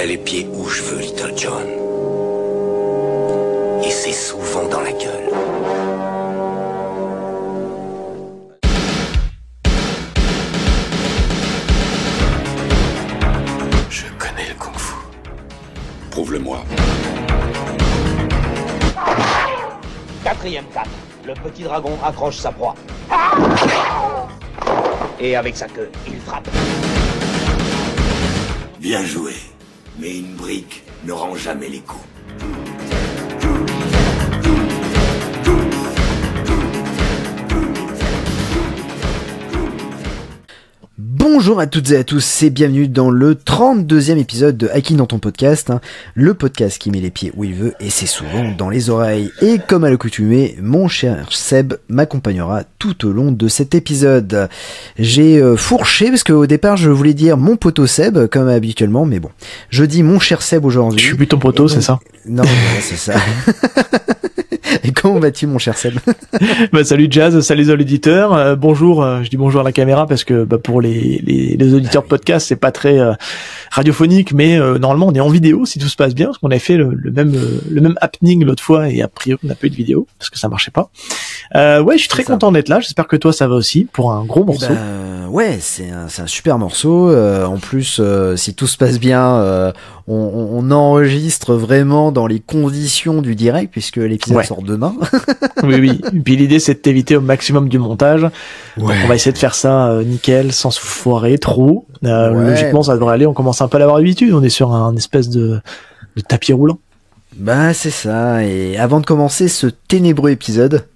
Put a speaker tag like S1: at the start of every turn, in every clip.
S1: les pieds où je veux, Little John. Et c'est souvent dans la gueule. Je connais le kung-fu.
S2: Prouve-le-moi.
S3: 4e 4. Le petit dragon accroche sa proie. Et avec sa queue, il frappe.
S1: Bien joué. Mais une brique ne rend jamais les coups.
S4: Bonjour à toutes et à tous et bienvenue dans le 32e épisode de Hacking dans ton podcast, le podcast qui met les pieds où il veut et c'est souvent dans les oreilles. Et comme à l'accoutumée, mon cher Seb m'accompagnera tout au long de cet épisode. J'ai fourché parce qu'au départ je voulais dire mon poteau Seb comme habituellement, mais bon, je dis mon cher Seb aujourd'hui.
S5: Je suis plus ton poteau, donc... c'est ça?
S4: Non, c'est ça. Et comment vas-tu mon cher Seb?
S5: Bah, salut Jazz, salut les auditeurs, bonjour, je dis bonjour à la caméra parce que pour les auditeurs de podcast c'est pas très radiophonique, mais normalement on est en vidéo si tout se passe bien, parce qu'on avait fait le même happening l'autre fois et a priori on n'a pas eu de vidéo parce que ça marchait pas. Ouais, je suis très content d'être là, j'espère que toi ça va aussi pour un gros morceau.
S4: Ouais, c'est un super morceau, en plus si tout se passe bien on enregistre vraiment dans les conditions du direct puisque l'épisode sort demain.
S5: Oui. Et puis l'idée c'est de t'éviter au maximum du montage. Donc on va essayer de faire ça nickel, sans se foirer trop. Logiquement ça devrait aller, on commence un peu à l'avoir l'habitude, on est sur un espèce de tapis roulant.
S4: Bah c'est ça, et avant de commencer ce ténébreux épisode,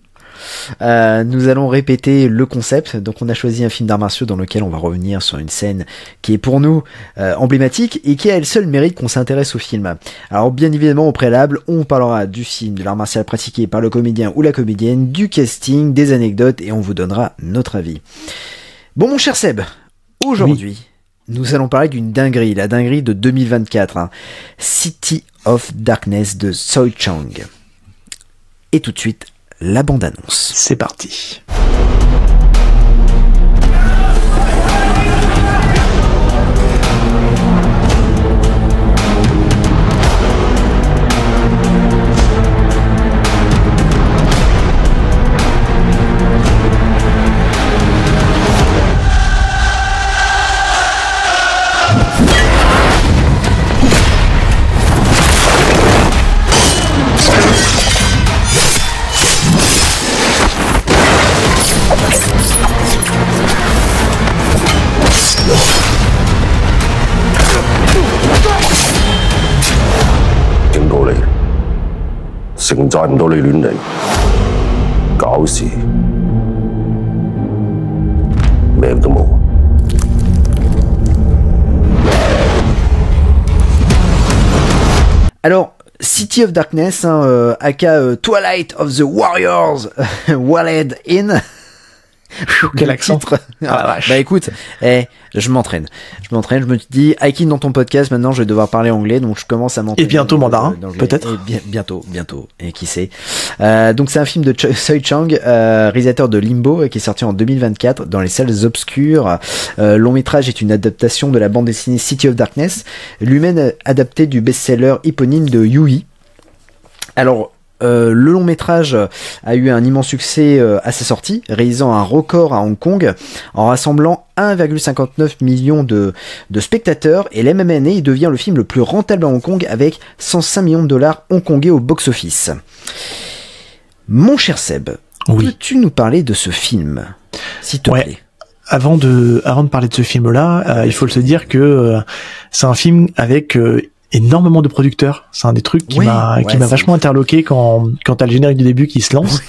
S4: nous allons répéter le concept. Donc on a choisi un film d'arts martiaux dans lequel on va revenir sur une scène qui est pour nous emblématique et qui a elle seule mérite qu'on s'intéresse au film. Alors bien évidemment au préalable on parlera du film, de l'art martial pratiqué par le comédien ou la comédienne, du casting, des anecdotes et on vous donnera notre avis. Bon mon cher Seb, aujourd'hui nous allons parler d'une dinguerie, la dinguerie de 2024, City of Darkness de Tsui Chang. Et tout de suite la bande-annonce.
S5: C'est parti.
S4: Alors, City of Darkness, aka Twilight of the Warriors, Walled In.
S5: Quel accent.
S4: Bah écoute, je m'entraîne, je me dis hiking dans ton podcast, maintenant je vais devoir parler anglais, donc je commence à m'entraîner.
S5: Et bientôt mandarin, peut-être.
S4: Bientôt, et qui sait. Donc c'est un film de Tsui Chang, réalisateur de Limbo, qui est sorti en 2024 dans les salles obscures. Long métrage est une adaptation de la bande dessinée City of Darkness, lui-même adapté du best-seller éponyme de Yui. Alors, le long métrage a eu un immense succès à sa sortie, réalisant un record à Hong Kong en rassemblant 1,59 million de spectateurs, et la même année il devient le film le plus rentable à Hong Kong avec 105 millions de dollars hongkongais au box-office. Mon cher Seb, peux-tu nous parler de ce film, s'il te plaît?
S5: Avant de parler de ce film-là, il faut se dire que c'est un film avec énormément de producteurs. C'est un des trucs qui m'a vachement interloqué quand t'as le générique du début qui se lance.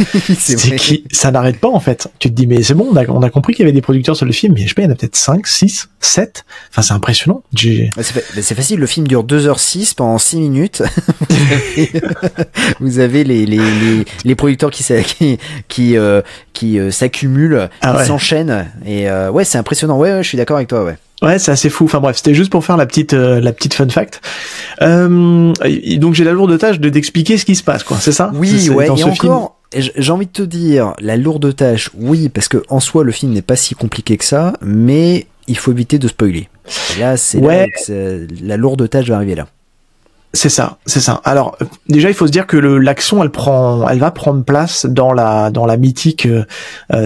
S5: Ça n'arrête pas, en fait. Tu te dis, mais c'est bon, on a compris qu'il y avait des producteurs sur le film, mais je sais pas, il y en a peut-être 5, 6, 7. Enfin, c'est impressionnant.
S4: C'est facile, le film dure 2h06 pendant 6 minutes. Vous avez les producteurs qui s'accumulent, qui s'enchaînent, et c'est impressionnant. Ouais, je suis d'accord avec toi,
S5: Ouais, c'est assez fou. Enfin bref, c'était juste pour faire la petite fun fact. Donc j'ai la lourde tâche d'expliquer ce qui se passe, quoi. C'est ça?
S4: Oui, et encore, j'ai envie de te dire, la lourde tâche, oui, parce que en soi le film n'est pas si compliqué que ça, mais il faut éviter de spoiler. Et là, c'est là que la lourde tâche va arriver là.
S5: C'est ça. Alors déjà, il faut se dire que l'action, elle va prendre place dans la mythique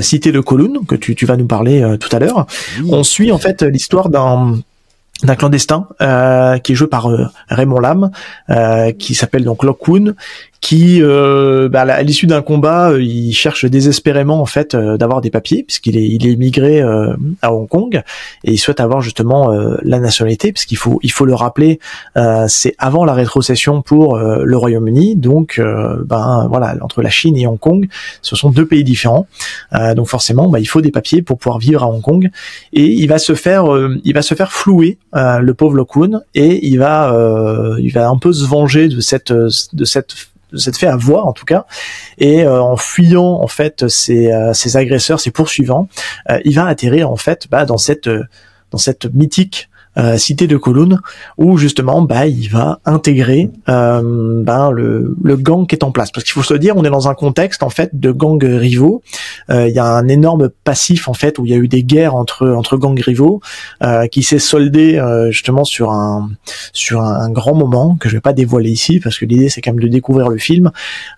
S5: cité de Kowloon que tu vas nous parler tout à l'heure. Oui. On suit en fait l'histoire d'un clandestin qui est joué par Raymond Lam, qui s'appelle donc Lock-Woon, qui à l'issue d'un combat, il cherche désespérément en fait d'avoir des papiers puisqu'il est immigré à Hong Kong et il souhaite avoir justement la nationalité puisqu'il faut le rappeler, c'est avant la rétrocession pour le Royaume-Uni, donc voilà, entre la Chine et Hong Kong, ce sont deux pays différents, donc forcément il faut des papiers pour pouvoir vivre à Hong Kong et il va se faire flouer le pauvre Lock-Woon et il va un peu se venger de cette fait avoir en tout cas, et en fuyant en fait ses agresseurs, ses poursuivants, il va atterrir en fait dans cette mythique cité de Kowloon où justement il va intégrer le gang qui est en place, parce qu'il faut se dire, on est dans un contexte en fait de gangs rivaux. Il y a un énorme passif en fait où il y a eu des guerres entre gangs rivaux qui s'est soldé justement sur un grand moment que je vais pas dévoiler ici parce que l'idée c'est quand même de découvrir le film,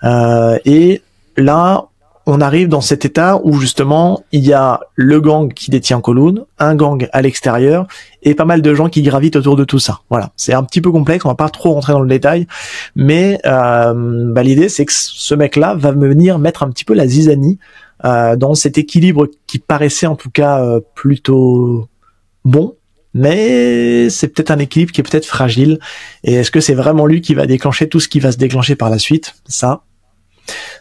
S5: et là on arrive dans cet état où justement il y a le gang qui détient Kowloon, un gang à l'extérieur et pas mal de gens qui gravitent autour de tout ça. Voilà, c'est un petit peu complexe, on va pas trop rentrer dans le détail, mais l'idée c'est que ce mec-là va venir mettre un petit peu la zizanie dans cet équilibre qui paraissait en tout cas plutôt bon, mais c'est peut-être un équilibre qui est peut-être fragile. Et est-ce que c'est vraiment lui qui va déclencher tout ce qui va se déclencher par la suite?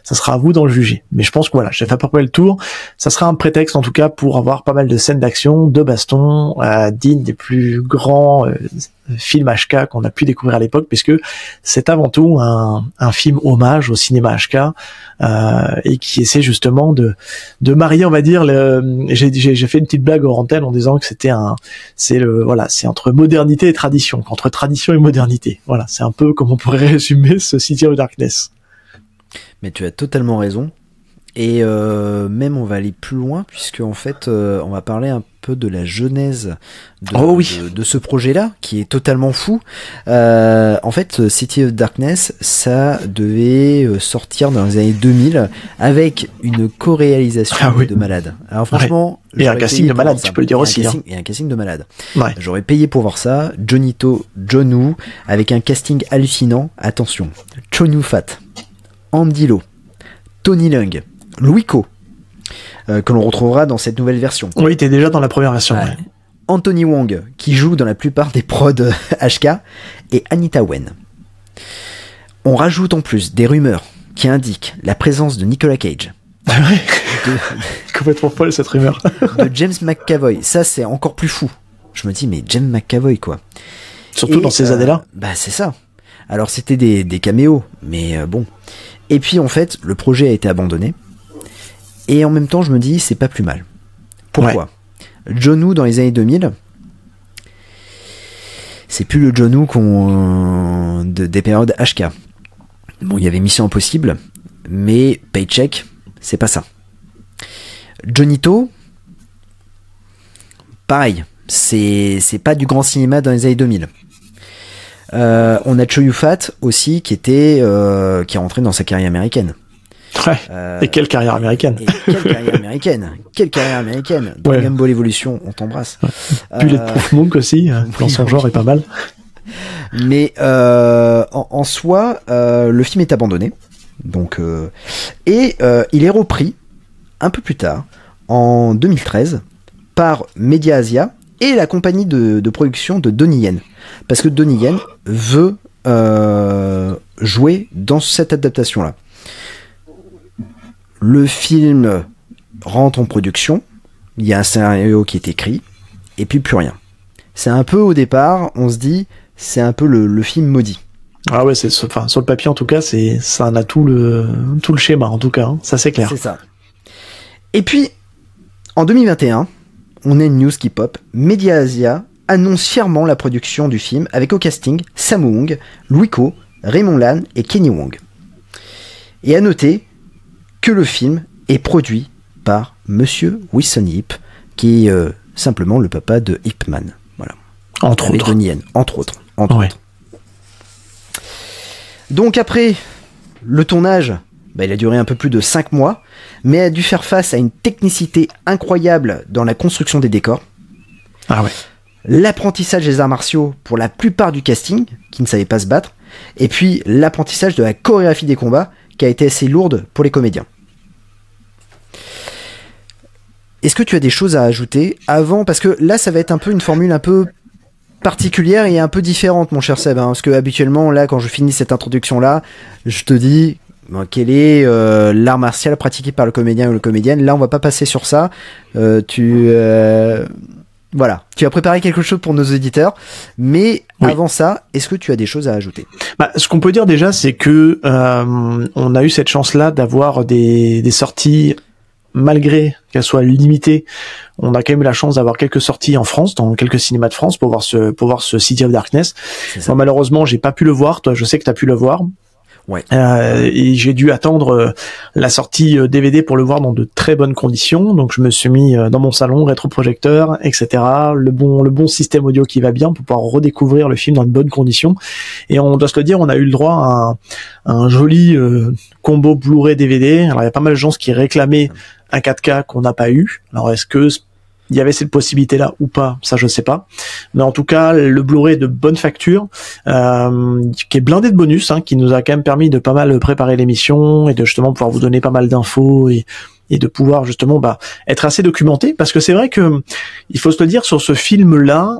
S5: Ça sera à vous d'en le juger. Mais je pense que voilà, j'ai fait à peu près le tour. Ça sera un prétexte en tout cas pour avoir pas mal de scènes d'action, de baston, dignes des plus grands films HK qu'on a pu découvrir à l'époque, puisque c'est avant tout un film hommage au cinéma HK et qui essaie justement de marier, on va dire, j'ai fait une petite blague hors antenne en disant que c'est entre modernité et tradition, entre tradition et modernité. Voilà, c'est un peu comme on pourrait résumer ce City of Darkness.
S4: Mais tu as totalement raison. Et même on va aller plus loin puisque en fait on va parler un peu de la genèse de ce projet-là qui est totalement fou. En fait, City of Darkness, ça devait sortir dans les années 2000 avec une co-réalisation de malade. Alors franchement,
S5: et un casting de malade, tu peux le dire aussi.
S4: Et un casting de malade. Ouais. J'aurais payé pour voir ça. Johnny To, John Woo, avec un casting hallucinant. Attention, Chow Yun-fat, Andy Lau, Tony Leung, Louis Ko, que l'on retrouvera dans cette nouvelle version.
S5: Oui, t'es déjà dans la première version. Ouais.
S4: Anthony Wong, qui joue dans la plupart des prods HK, et Anita Wen. On rajoute en plus des rumeurs qui indiquent la présence de Nicolas Cage.
S5: Ah ouais. Complètement folle cette rumeur.
S4: De James McAvoy. Ça, c'est encore plus fou. Je me dis, mais James McAvoy, quoi.
S5: Surtout dans ces années-là.
S4: C'est ça. Alors, c'était des caméos, mais bon. Et puis en fait, le projet a été abandonné. Et en même temps, je me dis, c'est pas plus mal. Pourquoi ? John Woo dans les années 2000, c'est plus le John Woo des périodes HK. Bon, il y avait Mission Impossible, mais Paycheck, c'est pas ça. Johnny To, pareil, c'est pas du grand cinéma dans les années 2000. On a Chow Yun-fat aussi qui est rentré dans sa carrière américaine.
S5: Ouais. Et quelle carrière américaine.
S4: Quelle carrière américaine. Dragon Ball Evolution, on t'embrasse.
S5: Bulletproof Monk aussi, dans son genre est pas mal.
S4: Mais en soi, le film est abandonné. Donc il est repris un peu plus tard, en 2013, par Media Asia et la compagnie de production de Donnie Yen. Parce que Donnie Yen veut jouer dans cette adaptation-là. Le film rentre en production, il y a un scénario qui est écrit, et puis plus rien. C'est un peu au départ, on se dit, c'est un peu le film maudit.
S5: Ah ouais, sur le papier en tout cas, ça en a tout le schéma en tout cas, hein, ça c'est clair.
S4: C'est ça. Et puis, en 2021, on a une news qui pop, Media Asia annonce fièrement la production du film avec au casting Sammo Hung, Louis Ko, Raymond Lan et Kenny Wong. Et à noter que le film est produit par Monsieur Wilson Yip, qui est simplement le papa de Ip Man. Voilà.
S5: Entre
S4: avec
S5: autres.
S4: Donnie Yen, entre autres.
S5: Ouais.
S4: Donc après, le tournage, il a duré un peu plus de 5 mois, mais a dû faire face à une technicité incroyable dans la construction des décors.
S5: Ah ouais.
S4: L'apprentissage des arts martiaux pour la plupart du casting, qui ne savait pas se battre, et puis l'apprentissage de la chorégraphie des combats, qui a été assez lourde pour les comédiens. Est-ce que tu as des choses à ajouter avant, parce que là ça va être un peu une formule un peu particulière et un peu différente, mon cher Seb, hein, parce que habituellement là quand je finis cette introduction là, je te dis quel est l'art martial pratiqué par le comédien ou le comédienne. Là on va pas passer sur ça. Voilà, tu as préparé quelque chose pour nos auditeurs, mais
S5: oui.
S4: Avant ça, est-ce que tu as des choses à ajouter ?
S5: Ce qu'on peut dire déjà, c'est que on a eu cette chance-là d'avoir des sorties, malgré qu'elles soient limitées. On a quand même eu la chance d'avoir quelques sorties en France, dans quelques cinémas de France, pour voir ce City of Darkness. Moi, malheureusement, j'ai pas pu le voir. Toi, je sais que t'as pu le voir.
S4: Ouais.
S5: Et j'ai dû attendre la sortie DVD pour le voir dans de très bonnes conditions. Donc je me suis mis dans mon salon, rétroprojecteur, etc. Le bon système audio qui va bien pour pouvoir redécouvrir le film dans de bonnes conditions. Et on doit se le dire, on a eu le droit à un joli combo Blu-ray DVD. Alors il y a pas mal de gens qui réclamaient un 4K qu'on n'a pas eu. Alors est-ce que il y avait cette possibilité-là ou pas, ça je sais pas. Mais en tout cas, le Blu-ray de bonne facture, qui est blindé de bonus, qui nous a quand même permis de pas mal préparer l'émission et de justement pouvoir vous donner pas mal d'infos et de pouvoir justement être assez documenté, parce que c'est vrai que il faut se le dire, sur ce film-là,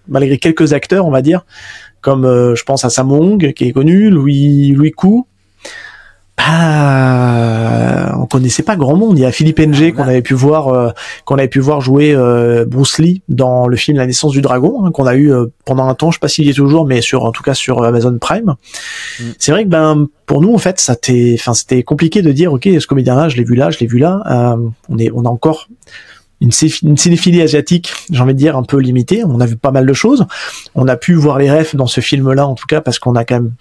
S5: malgré quelques acteurs, on va dire, comme je pense à Sammo Hung qui est connu, Louis Koo. On connaissait pas grand monde. Il y a Philippe Ng qu'on avait pu voir jouer Bruce Lee dans le film La Naissance du Dragon, qu'on a eu pendant un temps, je sais pas s'il y est toujours, mais en tout cas sur Amazon Prime. C'est vrai que pour nous en fait c'était compliqué de dire ok, ce comédien-là, je l'ai vu là. On a encore une cinéphilie asiatique, j'ai envie de dire, un peu limitée. On a vu pas mal de choses. On a pu voir les refs dans ce film-là, en tout cas, parce qu'on a quand même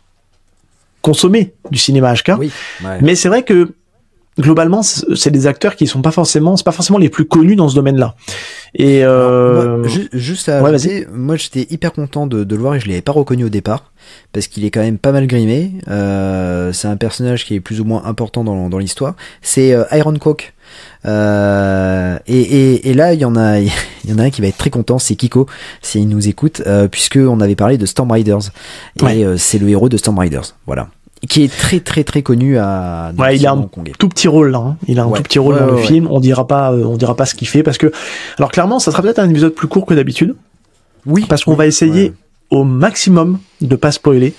S5: consommé du cinéma HK. Oui, ouais. Mais c'est vrai que globalement, c'est des acteurs qui c'est pas forcément les plus connus dans ce domaine-là. Et
S4: juste à ajouter, moi j'étais hyper content de le voir et je l'avais pas reconnu au départ parce qu'il est quand même pas mal grimé. C'est un personnage qui est plus ou moins important dans l'histoire. C'est Iron Coke. Et là il y en a un qui va être très content, c'est Kiko s'il nous écoute, puisque on avait parlé de Storm Riders et c'est le héros de Storm Riders, voilà, qui est très très très connu à
S5: il a un tout petit rôle là, il a un tout petit rôle dans le film. On dira pas ce qu'il fait, parce que alors clairement ça sera peut-être un épisode plus court que d'habitude, parce qu'on va essayer au maximum de pas spoiler.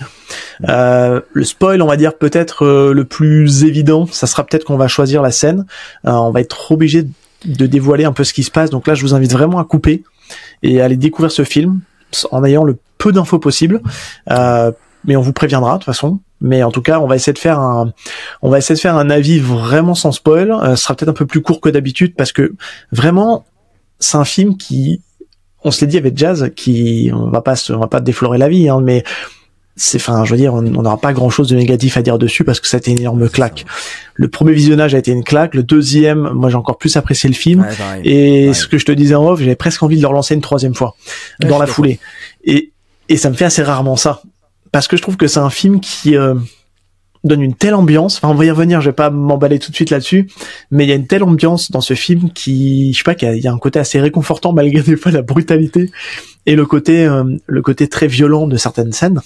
S5: Le spoil, on va dire peut-être le plus évident, ça sera peut-être qu'on va choisir la scène. On va être obligé de dévoiler un peu ce qui se passe. Donc là, je vous invite vraiment à couper et à aller découvrir ce film en ayant le peu d'infos possible. Mais on vous préviendra de toute façon. Mais en tout cas, on va essayer de faire un avis vraiment sans spoil. Ce sera peut-être un peu plus court que d'habitude parce que vraiment, c'est un film qui, on se l'est dit avec Jazz, qui on va pas déflorer la vie, mais je veux dire, on n'aura pas grand chose de négatif à dire dessus parce que ça a été une énorme claque. Le premier visionnage a été une claque, le deuxième, moi j'ai encore plus apprécié le film, ce que je te disais en off, j'avais presque envie de le relancer une troisième fois, dans la foulée. Et ça me fait assez rarement ça. Parce que je trouve que c'est un film qui donne une telle ambiance, on va y revenir, je vais pas m'emballer tout de suite là-dessus, mais il y a une telle ambiance dans ce film qui, je sais pas, qu'il y a un côté assez réconfortant malgré des fois la brutalité et le côté très violent de certaines scènes.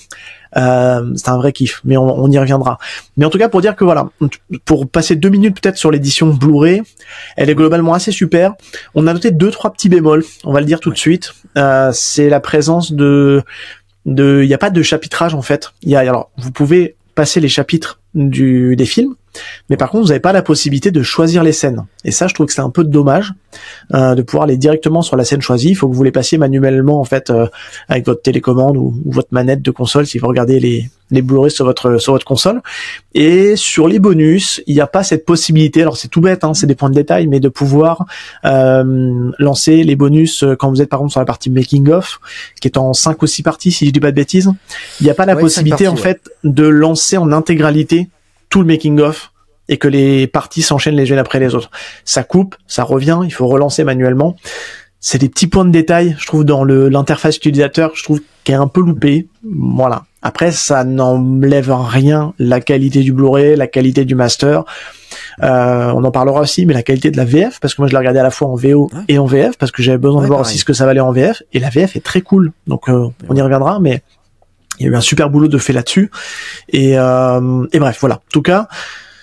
S5: C'est un vrai kiff, mais on y reviendra. Mais en tout cas, pour dire que voilà, pour passer 2 minutes peut-être sur l'édition Blu-ray, elle est globalement assez super. On a noté 2-3 petits bémols, on va le dire tout de suite. C'est la présence il y a pas de chapitrage en fait. Alors, vous pouvez passer les chapitres des films, mais par contre vous n'avez pas la possibilité de choisir les scènes, et ça je trouve que c'est un peu dommage de pouvoir aller directement sur la scène choisie. Il faut que vous les passiez manuellement en fait, avec votre télécommande ou votre manette de console si vous regardez les Blu-ray sur votre console. Et sur les bonus, il n'y a pas cette possibilité, alors c'est tout bête, c'est des points de détail, mais de pouvoir lancer les bonus quand vous êtes par exemple sur la partie making of, qui est en 5 ou 6 parties si je dis pas de bêtises. Il n'y a pas la possibilité en fait de lancer en intégralité tout le making of et que les parties s'enchaînent les unes après les autres. Ça coupe, ça revient, il faut relancer manuellement. c'est des petits points de détail, je trouve, dans l'interface utilisateur, je trouve qu'elle est un peu loupée. Voilà. Après, ça n'enlève en rien la qualité du Blu-ray, la qualité du master. On en parlera aussi, mais la qualité de la VF, parce que moi je l'ai regardé à la fois en VO et en VF, parce que j'avais besoin de voir aussi ce que ça valait en VF, et la VF est très cool. Donc on y reviendra, mais il y a eu un super boulot de fait là-dessus. Et bref, voilà. En tout cas,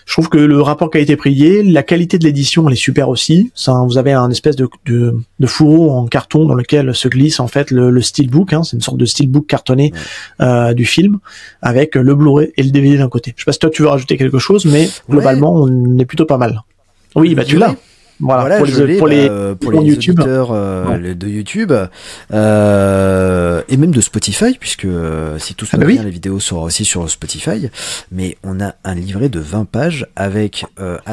S5: je trouve que le rapport qualité-prix, la qualité de l'édition, elle est super aussi. Ça, vous avez un espèce de fourreau en carton dans lequel se glisse en fait le steelbook. C'est une sorte de steelbook cartonné du film avec le Blu-ray et le DVD d'un côté. Je sais pas si toi tu veux rajouter quelque chose, mais globalement on est plutôt pas mal. Oui, bah tu l'as. Voilà, pour les
S4: YouTube. Auditeurs de YouTube et même de Spotify, puisque si tout se passe bien, les vidéos seront aussi sur Spotify. Mais on a un livret de 20 pages avec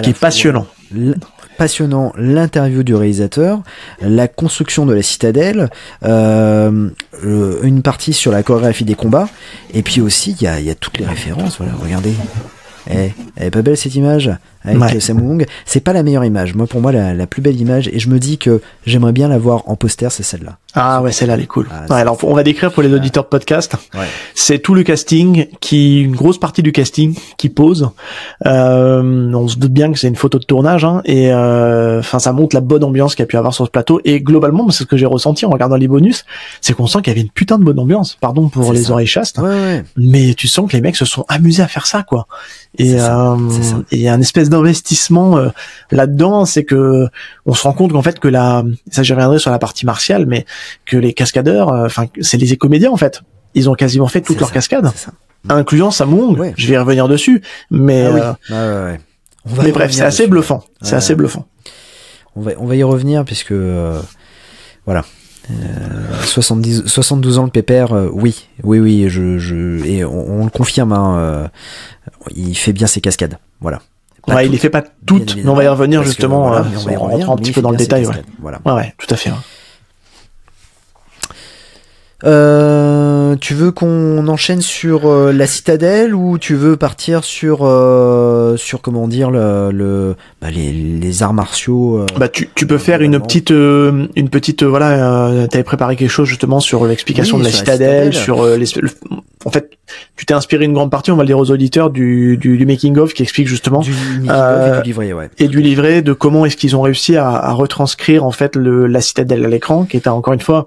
S5: qui est passionnant.
S4: Passionnant, l'interview du réalisateur, la construction de la citadelle, une partie sur la chorégraphie des combats, et puis aussi il y a toutes les références. Voilà, regardez. Elle est pas belle cette image avec Sammo Hung. C'est pas la meilleure image. Moi, pour moi, la plus belle image, et je me dis que j'aimerais bien la voir en poster, c'est celle-là.
S5: Ah ouais, celle-là, elle est cool. Alors, on va décrire pour les auditeurs de podcast. C'est tout le casting une grosse partie du casting qui pose. On se doute bien que c'est une photo de tournage, et ça montre la bonne ambiance qu'il y a pu avoir sur ce plateau. Et globalement, c'est ce que j'ai ressenti en regardant les bonus, c'est qu'on sent qu'il y avait une putain de bonne ambiance. Pardon pour les oreilles chastes. Mais tu sens que les mecs se sont amusés à faire ça, quoi. Et il y a un espèce d'investissement là-dedans, c'est que on se rend compte qu'en fait que ça j'y reviendrai sur la partie martiale, mais que les cascadeurs, c'est les comédiens en fait. Ils ont quasiment fait toutes leurs cascades, incluant Sammo Hung. Je vais y revenir dessus, mais mais bref, c'est assez bluffant. C'est assez bluffant.
S4: On va y revenir puisque voilà. 72 ans le pépère, oui, et on le confirme, il fait bien ses cascades, voilà.
S5: Il les fait pas toutes, mais on va y revenir justement, on rentre un petit peu dans le détail,
S4: voilà.
S5: Ouais, tout à fait.
S4: Tu veux qu'on enchaîne sur la citadelle ou tu veux partir sur comment dire les arts martiaux
S5: tu peux faire une petite t'avais préparé quelque chose justement sur l'explication de la citadelle, sur en fait tu t'es inspiré une grande partie, on va le dire aux auditeurs, du making of qui explique justement
S4: du livret,
S5: et du livret de comment est-ce qu'ils ont réussi à retranscrire en fait la citadelle à l'écran, qui est encore une fois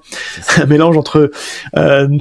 S5: un mélange entre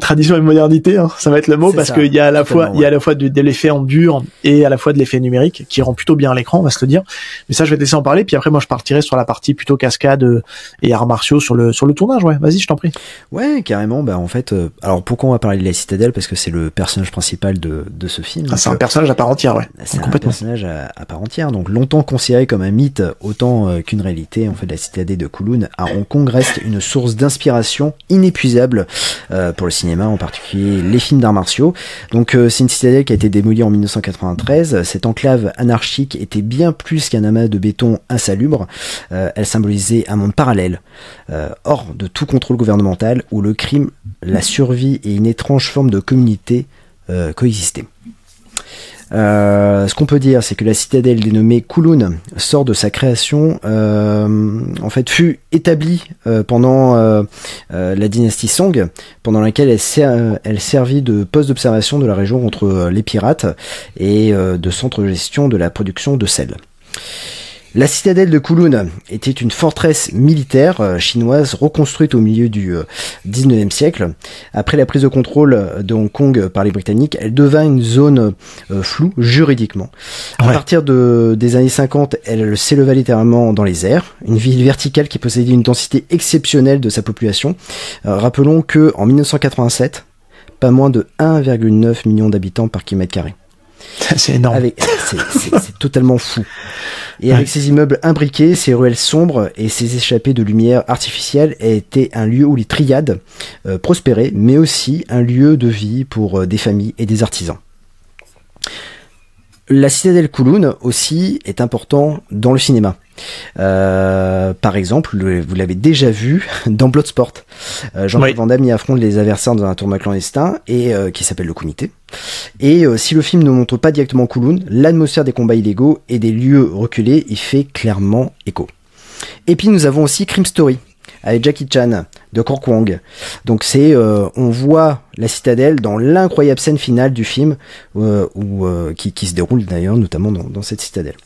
S5: tradition et modernité, ça va être le mot, parce qu'il y a à la fois de l'effet en dur et à la fois de l'effet numérique qui rend plutôt bien à l'écran, on va se le dire. Mais ça je vais te laisser en parler, puis après moi je partirai sur la partie plutôt cascade et arts martiaux sur le tournage. Vas-y, je t'en prie.
S4: Ouais, carrément. En fait, alors pourquoi on va parler de la citadelle? Parce que c'est le personnage principal de ce film.
S5: C'est un personnage à part entière,
S4: c'est un personnage à part entière. Donc longtemps considéré comme un mythe autant qu'une réalité, en fait, la citadelle de Kowloon à Hong Kong reste une source d'inspiration inépuisable pour le cinéma, en particulier les films d'arts martiaux. Donc c'est une citadelle qui a été démolie en 1993. Cette enclave anarchique était bien plus qu'un amas de béton insalubre. Elle symbolisait un monde parallèle, hors de tout contrôle gouvernemental, où le crime, la survie et une étrange forme de communauté coexistaient. Ce qu'on peut dire, c'est que la citadelle dénommée Kowloon sort de sa création, en fait, fut établie pendant la dynastie Song, pendant laquelle elle servit de poste d'observation de la région contre les pirates et de centre de gestion de la production de sel. La citadelle de Kowloon était une forteresse militaire chinoise reconstruite au milieu du 19e siècle. Après la prise de contrôle de Hong Kong par les Britanniques, elle devint une zone floue juridiquement. À partir des années 50, elle s'éleva littéralement dans les airs, une ville verticale qui possédait une densité exceptionnelle de sa population. Rappelons que en 1987, pas moins de 1,9 million d'habitants par kilomètre carré.
S5: C'est énorme.
S4: C'est totalement fou. Et avec ses immeubles imbriqués, ses ruelles sombres et ses échappées de lumière artificielle, était un lieu où les triades prospéraient, mais aussi un lieu de vie pour des familles et des artisans. La citadelle Kowloon aussi est important dans le cinéma. Par exemple, vous l'avez déjà vu dans Bloodsport. Jean-Claude Van Damme y affronte les adversaires dans un tournoi clandestin et qui s'appelle le Comité. Et si le film ne montre pas directement Kowloon, l'atmosphère des combats illégaux et des lieux reculés y fait clairement écho. Et puis nous avons aussi Crime Story, avec Jackie Chan de Kang Kwang. Donc c'est, on voit la citadelle dans l'incroyable scène finale du film qui se déroule d'ailleurs notamment dans cette citadelle.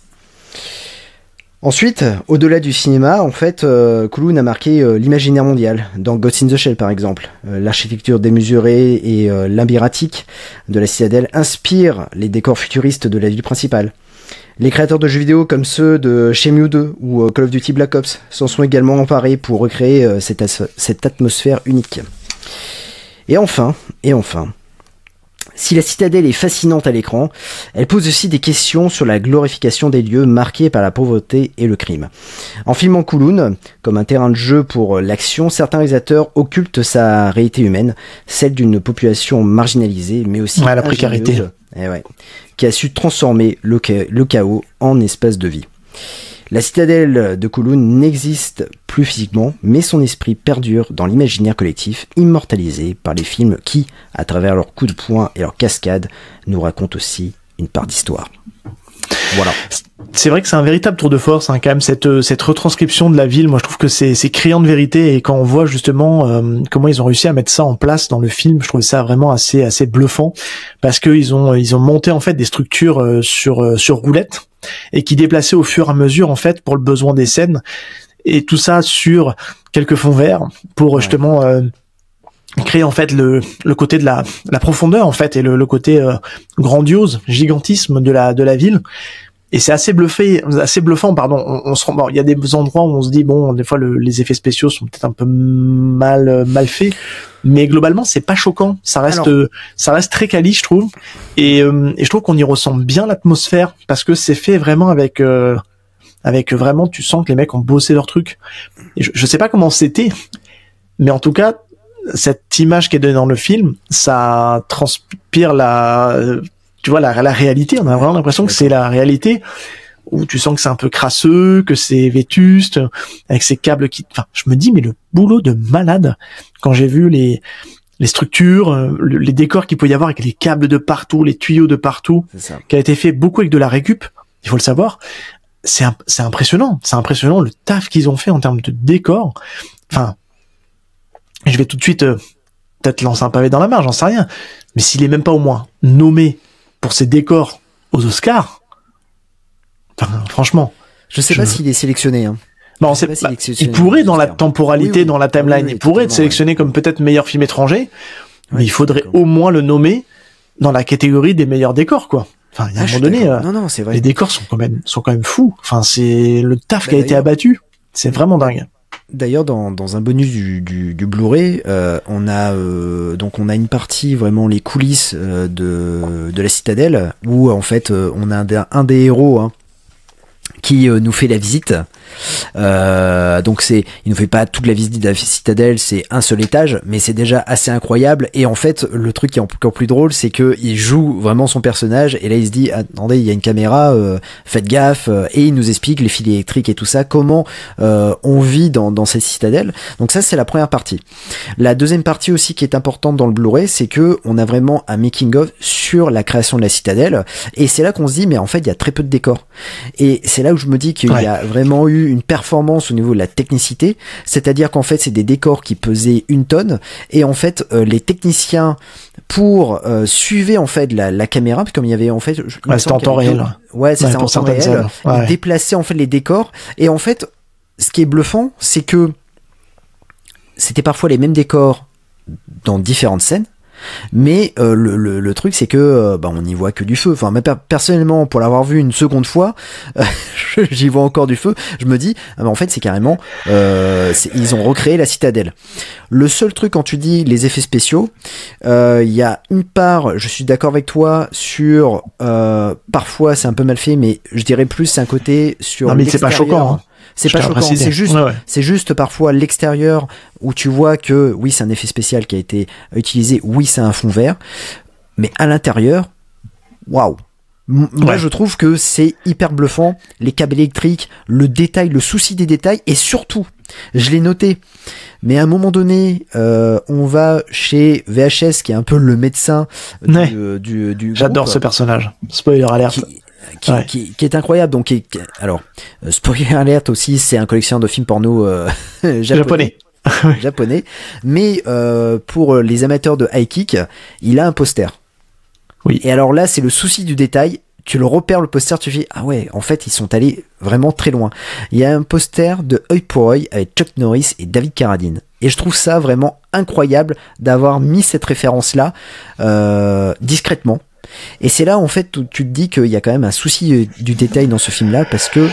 S4: Ensuite, au-delà du cinéma, en fait, Kowloon a marqué l'imaginaire mondial. Dans Ghost in the Shell, par exemple, l'architecture démesurée et labyrinthique de la citadelle inspire les décors futuristes de la ville principale. Les créateurs de jeux vidéo comme ceux de Shenmue 2 ou Call of Duty Black Ops s'en sont également emparés pour recréer cette atmosphère unique. Et enfin, si la citadelle est fascinante à l'écran, elle pose aussi des questions sur la glorification des lieux marqués par la pauvreté et le crime. En filmant Kowloon comme un terrain de jeu pour l'action, certains réalisateurs occultent sa réalité humaine, celle d'une population marginalisée, mais aussi
S5: la précarité,
S4: qui a su transformer le chaos en espace de vie. La citadelle de Kowloon n'existe plus physiquement, mais son esprit perdure dans l'imaginaire collectif, immortalisé par les films qui, à travers leurs coups de poing et leurs cascades, nous racontent aussi une part d'histoire. Voilà.
S5: C'est vrai que c'est un véritable tour de force, hein, quand même, cette retranscription de la ville. Moi, je trouve que c'est criant de vérité, et quand on voit justement comment ils ont réussi à mettre ça en place dans le film, je trouve ça vraiment assez bluffant, parce que ils ont monté en fait des structures sur roulettes, et qui déplaçaient au fur et à mesure en fait pour le besoin des scènes, et tout ça sur quelques fonds verts pour justement créer en fait le côté de la profondeur en fait, et le côté grandiose, gigantisme de la ville. Et c'est assez bluffant, pardon. On se rend, bon, il y a des endroits où on se dit bon, des fois les effets spéciaux sont peut-être un peu mal faits, mais globalement c'est pas choquant. Ça reste très quali, je trouve. Et je trouve qu'on y ressent bien l'atmosphère, parce que c'est fait vraiment avec vraiment, tu sens que les mecs ont bossé leur truc. Et je sais pas comment c'était, mais en tout cas, cette image qui est donnée dans le film, ça transpire tu vois, la réalité. On a vraiment l'impression que c'est la réalité, où tu sens que c'est un peu crasseux, que c'est vétuste, avec ces câbles enfin, je me dis, mais le boulot de malade, quand j'ai vu les structures, les décors qu'il peut y avoir avec les câbles de partout, les tuyaux de partout, qui a été fait beaucoup avec de la récup, il faut le savoir. C'est impressionnant. C'est impressionnant le taf qu'ils ont fait en termes de décors. Enfin, je vais tout de suite peut-être lancer un pavé dans la mare, j'en sais rien. Mais s'il est même pas au moins nommé pour ses décors aux Oscars, enfin, franchement,
S4: je sais pas s'il est sélectionné. Hein.
S5: Non, il pourrait dans la temporalité, dans la timeline, il pourrait être sélectionné comme peut-être meilleur film étranger, mais il faudrait au moins le nommer dans la catégorie des meilleurs décors, quoi. Enfin, il y a un moment donné,
S4: c'est vrai.
S5: Les décors sont quand même fous. Enfin, c'est le taf qui a été abattu. C'est vraiment dingue.
S4: D'ailleurs, dans un bonus du Blu-ray, on a une partie vraiment les coulisses de la citadelle, où en fait on a un des héros qui nous fait la visite. Donc il nous fait pas toute la visite de la citadelle, c'est un seul étage, mais c'est déjà assez incroyable. Et en fait, le truc qui est encore plus drôle, c'est que il joue vraiment son personnage, et là il se dit attendez, il y a une caméra, faites gaffe, et il nous explique les fils électriques et tout ça, comment on vit dans cette citadelle. Donc ça, c'est la première partie. La deuxième partie aussi qui est importante dans le Blu-ray, c'est que on a vraiment un making of sur la création de la citadelle, et c'est là qu'on se dit mais en fait il y a très peu de décors, et c'est là où je me dis qu'il y a vraiment eu une performance au niveau de la technicité, c'est-à-dire qu'en fait c'est des décors qui pesaient 1 tonne, et en fait les techniciens suivaient en fait la caméra, comme il y avait en fait
S5: c'était en temps réel.
S4: Ouais, c'est ça, en temps réel. Ils déplaçaient en fait les décors, et en fait ce qui est bluffant, c'est que c'était parfois les mêmes décors dans différentes scènes. Mais le truc, c'est que on n'y voit que du feu. Enfin, personnellement, pour l'avoir vu une seconde fois, j'y vois encore du feu. Je me dis, en fait, c'est carrément, ils ont recréé la citadelle. Le seul truc, quand tu dis les effets spéciaux, il y a une part, je suis d'accord avec toi sur, parfois c'est un peu mal fait, mais je dirais plus c'est un côté sur.
S5: Non, mais c'est pas choquant. Hein.
S4: C'est pas choquant, c'est juste parfois l'extérieur où tu vois que oui, c'est un effet spécial qui a été utilisé, oui, c'est un fond vert, mais à l'intérieur, waouh. Moi, je trouve que c'est hyper bluffant, les câbles électriques, le détail, le souci des détails, et surtout, je l'ai noté, mais à un moment donné, on va chez VHS, qui est un peu le médecin du
S5: J'adore ce personnage. Spoiler alert.
S4: Qui est incroyable. Donc, alors, spoiler alert aussi, c'est un collectionneur de films porno japonais. japonais. Mais pour les amateurs de high kick, il a un poster.
S5: Oui.
S4: Et alors là, c'est le souci du détail. Tu le repères le poster, tu fais ah ouais, en fait ils sont allés vraiment très loin. Il y a un poster de Œil pour Œil avec Chuck Norris et David Carradine. Et je trouve ça vraiment incroyable d'avoir mis cette référence là discrètement. Et c'est là en fait où tu te dis qu'il y a quand même un souci du détail dans ce film là, parce que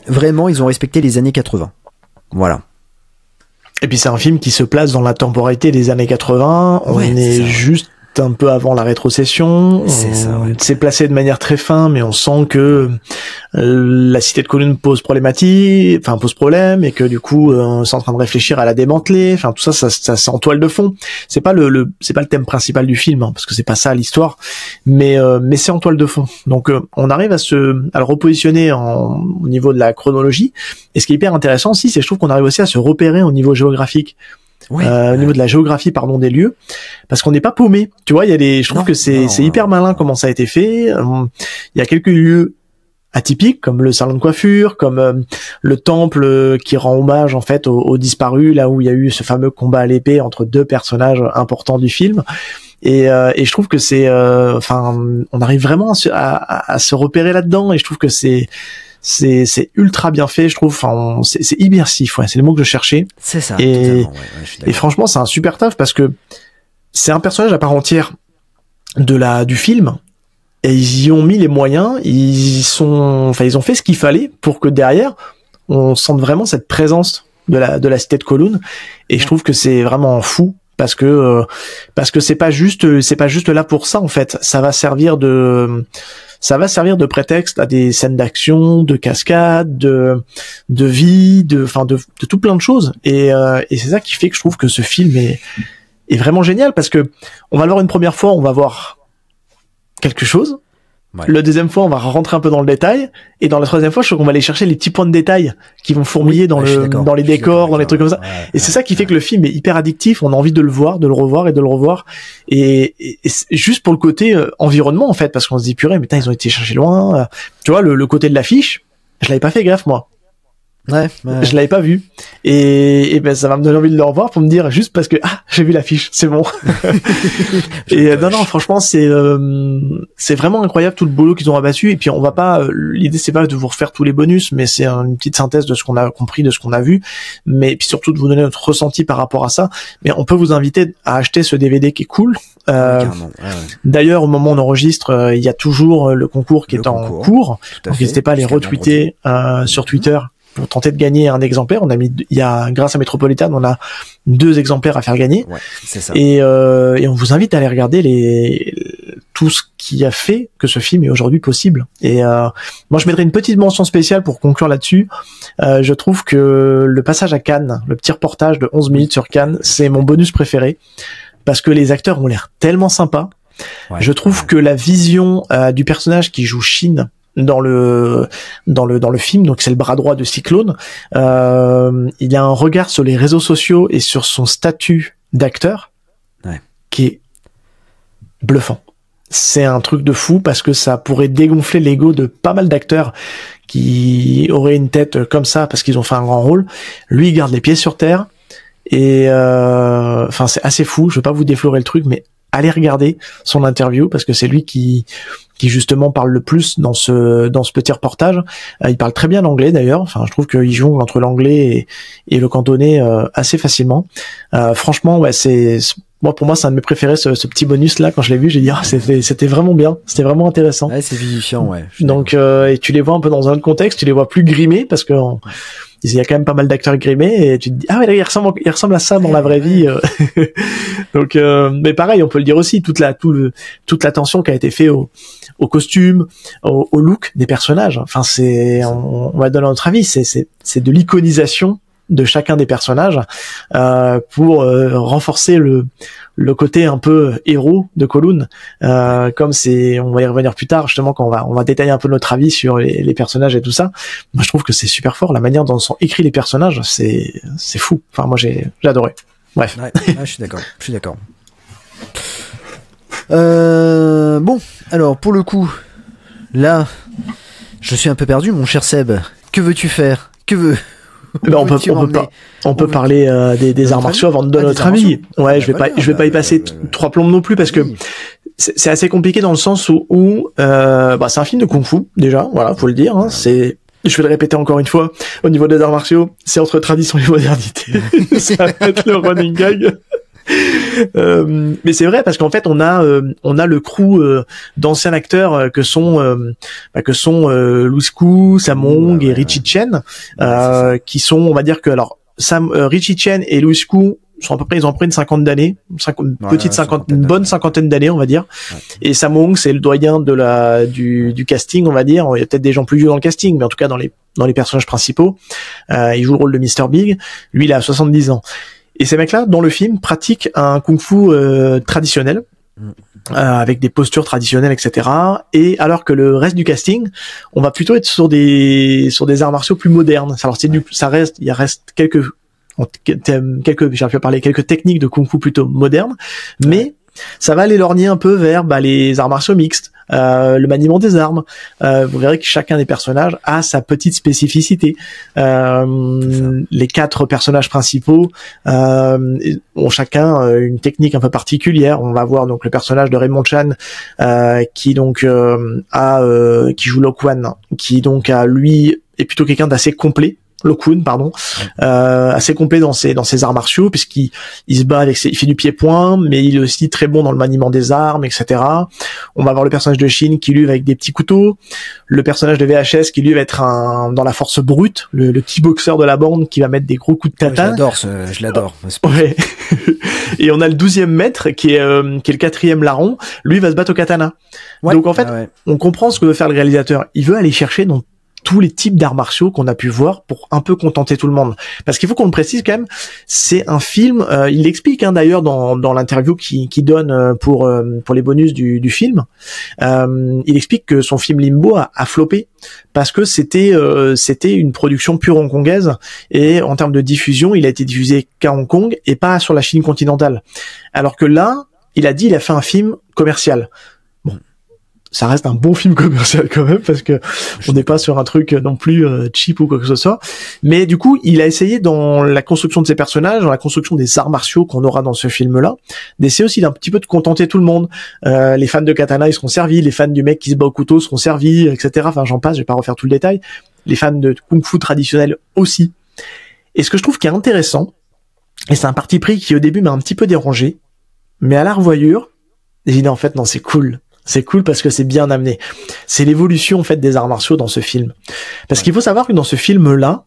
S4: vraiment ils ont respecté les années 80. Voilà.
S5: Et puis c'est un film qui se place dans la temporalité des années 80. On est juste un peu avant la rétrocession. C'est placé de manière très fin, mais on sent que la cité de Kowloon pose problème, et que du coup c'est en train de réfléchir à la démanteler. Enfin tout ça c'est en toile de fond. C'est pas le thème principal du film, hein, parce que c'est pas ça l'histoire, mais c'est en toile de fond. Donc on arrive à le repositionner au niveau de la chronologie. Et ce qui est hyper intéressant aussi, c'est que je trouve qu'on arrive aussi à se repérer au niveau géographique. Au niveau de la géographie, des lieux, parce qu'on n'est pas paumé. Tu vois, je trouve que c'est hyper malin comment ça a été fait. Il y a quelques lieux atypiques, comme le salon de coiffure, comme le temple qui rend hommage en fait aux disparus, là où il y a eu ce fameux combat à l'épée entre deux personnages importants du film. Et je trouve que on arrive vraiment à se repérer là-dedans, et je trouve que c'est ultra bien fait, je trouve. Enfin, c'est immersif, c'est le mot que je cherchais.
S4: C'est ça.
S5: Et franchement, c'est un super taf, parce que c'est un personnage à part entière du film, et ils y ont mis les moyens. Ils ont fait ce qu'il fallait pour que derrière on sente vraiment cette présence de la cité de Kowloon. Et je trouve que c'est vraiment fou, parce que c'est pas juste là pour ça en fait. Ça va servir de prétexte à des scènes d'action, de cascade, de vie, de tout plein de choses. Et c'est ça qui fait que je trouve que ce film est vraiment génial, parce que on va le voir une première fois, on va voir quelque chose. Ouais. La deuxième fois, on va rentrer un peu dans le détail, et dans la troisième fois, je trouve qu'on va aller chercher les petits points de détail qui vont fourmiller dans les décors, dans les trucs comme ça. Et c'est ça qui fait que le film est hyper addictif. On a envie de le voir, de le revoir et de le revoir. Et juste pour le côté environnement en fait, parce qu'on se dit purée, mais ils ont été chercher loin. Tu vois, le côté de l'affiche, je l'avais pas fait gaffe moi.
S4: Ouais.
S5: Je l'avais pas vu, et ben ça va me donner envie de le revoir pour me dire juste parce que j'ai vu l'affiche, c'est bon. Et non, franchement c'est vraiment incroyable tout le boulot qu'ils ont abattu. Et puis on va pas, l'idée c'est pas de vous refaire tous les bonus, mais c'est une petite synthèse de ce qu'on a compris, de ce qu'on a vu, mais puis surtout de vous donner notre ressenti par rapport à ça. Mais on peut vous inviter à acheter ce DVD qui est cool. D'ailleurs, au moment où on enregistre, il y a toujours le concours qui est en cours, donc n'hésitez pas à les retweeter sur Twitter pour tenter de gagner un exemplaire. Grâce à Metropolitan, on a 2 exemplaires à faire gagner. Ouais, c'est ça. Et on vous invite à aller regarder tout ce qui a fait que ce film est aujourd'hui possible. Et moi, je mettrais une petite mention spéciale pour conclure là-dessus. Je trouve que le passage à Cannes, le petit reportage de 11 minutes sur Cannes, c'est mon bonus préféré, parce que les acteurs ont l'air tellement sympas. Ouais, je trouve que la vision du personnage qui joue Shin dans le film, donc c'est le bras droit de Cyclone, il a un regard sur les réseaux sociaux et sur son statut d'acteur qui est bluffant. C'est un truc de fou, parce que ça pourrait dégonfler l'ego de pas mal d'acteurs qui auraient une tête comme ça parce qu'ils ont fait un grand rôle. Lui, il garde les pieds sur terre, et c'est assez fou. Je vais pas vous déflorer le truc, mais allez regarder son interview, parce que c'est lui qui justement parle le plus dans ce petit reportage. Il parle très bien l'anglais d'ailleurs. Enfin, je trouve qu'il jongle entre l'anglais et le cantonais assez facilement. Franchement, pour moi, c'est un de mes préférés, ce petit bonus là. Quand je l'ai vu, j'ai dit c'était vraiment bien, c'était vraiment intéressant.
S4: Ouais, c'est vivifiant, ouais.
S5: Donc et tu les vois un peu dans un autre contexte, tu les vois plus grimés, parce que il y a quand même pas mal d'acteurs grimés, et tu te dis il ressemble à ça dans la vraie vie. Donc mais pareil, on peut le dire aussi, toute l'attention qui a été faite au costume, au look des personnages. Enfin on va donner notre avis, c'est de l'iconisation de chacun des personnages pour renforcer le côté un peu héros de Kowloon. Comme on va y revenir plus tard justement, quand on va détailler un peu notre avis sur les personnages et tout ça. Moi je trouve que c'est super fort, la manière dont sont écrits les personnages, c'est fou. Enfin moi j'ai adoré. Bref.
S4: Ouais, je suis d'accord. Bon, alors pour le coup, là, je suis un peu perdu, mon cher Seb. Que veux-tu faire ?
S5: On peut parler des arts martiaux avant de donner notre avis. Ouais, je vais pas y passer trois plombes non plus parce que c'est assez compliqué dans le sens où c'est un film de kung-fu déjà, voilà, faut le dire. Hein, c'est, je vais le répéter encore une fois, au niveau des arts martiaux, c'est entre tradition et modernité. Ça va être le running gag. Mais c'est vrai parce qu'en fait on a le crew d'anciens acteurs que sont Louis Koo, Sammo Hung et Richie Chen, qui sont, on va dire que alors Richie Chen et Louis Koo sont à peu près, ils ont à peu près une bonne cinquantaine d'années, on va dire. Ouais. Et Sammo Hung, c'est le doyen du casting, on va dire. Il y a peut-être des gens plus vieux dans le casting, mais en tout cas dans les personnages principaux, il joue le rôle de Mr. Big. Lui, il a 70 ans. Et ces mecs-là, dans le film, pratiquent un kung-fu traditionnel, avec des postures traditionnelles, etc. Et alors que le reste du casting, on va plutôt être sur des arts martiaux plus modernes. Alors il reste quelques techniques de kung-fu plutôt modernes, mais ça va aller lorgner un peu vers les arts martiaux mixtes, le maniement des armes. Vous verrez que chacun des personnages a sa petite spécificité. Les 4 personnages principaux ont chacun une technique un peu particulière. On va voir donc le personnage de Raymond Chan qui joue Lo Kwon, qui donc lui est plutôt quelqu'un d'assez complet. Lo Kwon, pardon, assez complet dans ses arts martiaux, puisqu'il se bat il fait du pied-point, mais il est aussi très bon dans le maniement des armes, etc. On va avoir le personnage de Shin qui lui va avec des petits couteaux, le personnage de VHS qui lui va être dans la force brute, le petit boxeur de la bande qui va mettre des gros coups de katana.
S4: Je l'adore.
S5: Ouais. Et on a le 12e maître qui est le 4e larron, lui va se battre au katana. Ouais. Donc en fait, on comprend ce que veut faire le réalisateur. Il veut aller chercher dans tous les types d'arts martiaux qu'on a pu voir pour un peu contenter tout le monde. Parce qu'il faut qu'on le précise quand même, c'est un film, il l'explique d'ailleurs dans l'interview qu'il donne pour les bonus du film, il explique que son film Limbo a floppé parce que c'était une production pure hongkongaise et en termes de diffusion, il a été diffusé qu'à Hong Kong et pas sur la Chine continentale. Alors que là, il a fait un film commercial. Ça reste un bon film commercial quand même parce que on n'est pas sur un truc non plus cheap ou quoi que ce soit. Mais du coup, il a essayé dans la construction de ses personnages, dans la construction des arts martiaux qu'on aura dans ce film-là, d'essayer aussi d'un petit peu de contenter tout le monde. Les fans de katana, ils seront servis. Les fans du mec qui se bat au couteau seront servis, etc. Enfin, j'en passe, je vais pas refaire tout le détail. Les fans de kung-fu traditionnel aussi. Et ce que je trouve qui est intéressant, et c'est un parti pris qui au début m'a un petit peu dérangé, mais à la revoyure, j'ai dit en fait non, c'est cool. C'est cool parce que c'est bien amené. C'est l'évolution en fait des arts martiaux dans ce film. Parce qu'il faut savoir que dans ce film-là,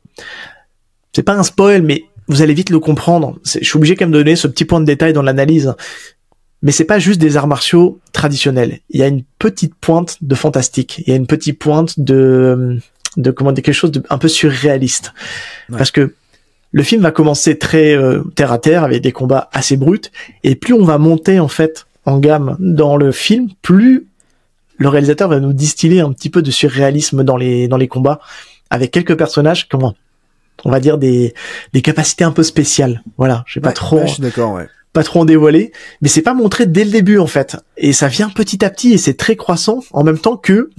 S5: c'est pas un spoil, mais vous allez vite le comprendre. Je suis obligé quand même de donner ce petit point de détail dans l'analyse. Mais c'est pas juste des arts martiaux traditionnels. Il y a une petite pointe de fantastique. Il y a une petite pointe de comment dire, quelque chose de un peu surréaliste. Ouais. Parce que le film va commencer très terre à terre avec des combats assez bruts, et plus on va monter en fait en gamme dans le film, plus le réalisateur va nous distiller un petit peu de surréalisme dans les combats, avec quelques personnages, on va dire des capacités un peu spéciales. Voilà, je sais pas trop.
S4: Je suis d'accord, ouais.
S5: Pas trop en dévoiler, mais c'est pas montré dès le début en fait, et ça vient petit à petit et c'est très croissant en même temps que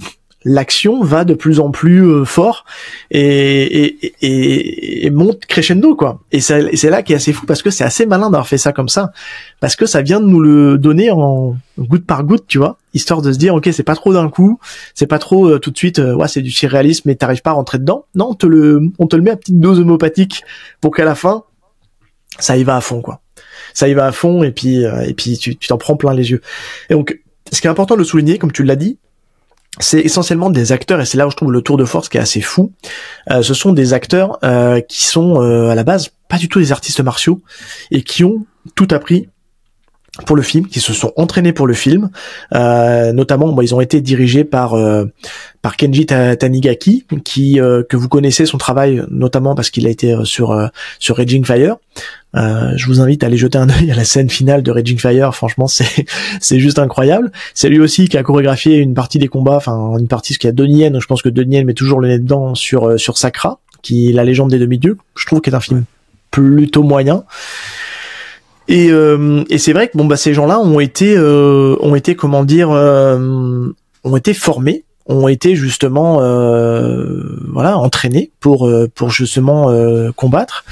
S5: l'action va de plus en plus fort et monte crescendo quoi. Et c'est là qui est assez fou parce que c'est assez malin d'avoir fait ça comme ça, parce que ça vient de nous le donner en goutte par goutte, tu vois, histoire de se dire ok, c'est pas trop d'un coup, c'est pas trop tout de suite c'est du surréalisme mais t'arrives pas à rentrer dedans. Non, on te le met à petite dose homéopathique pour qu'à la fin ça y va à fond quoi. Ça y va à fond et puis tu t'en prends plein les yeux. Et donc ce qui est important de le souligner, comme tu l'as dit, c'est essentiellement des acteurs, et c'est là où je trouve le tour de force qui est assez fou. Ce sont des acteurs qui sont à la base pas du tout des artistes martiaux et qui ont tout appris pour le film, qui se sont entraînés pour le film. Notamment, ils ont été dirigés par Kenji Tanigaki, que vous connaissez son travail notamment parce qu'il a été sur Raging Fire. Je vous invite à aller jeter un œil à la scène finale de Raging Fire. Franchement, c'est juste incroyable. C'est lui aussi qui a chorégraphié une partie des combats, enfin une partie, ce qu'il y a Donnie Yen. Je pense que Donnie Yen met toujours le nez dedans sur Sakra, qui est la légende des demi-dieux. Je trouve qu'il est un film plutôt moyen. Et c'est vrai que ces gens-là ont été comment dire, ont été formés, ont été justement voilà, entraînés pour justement combattre,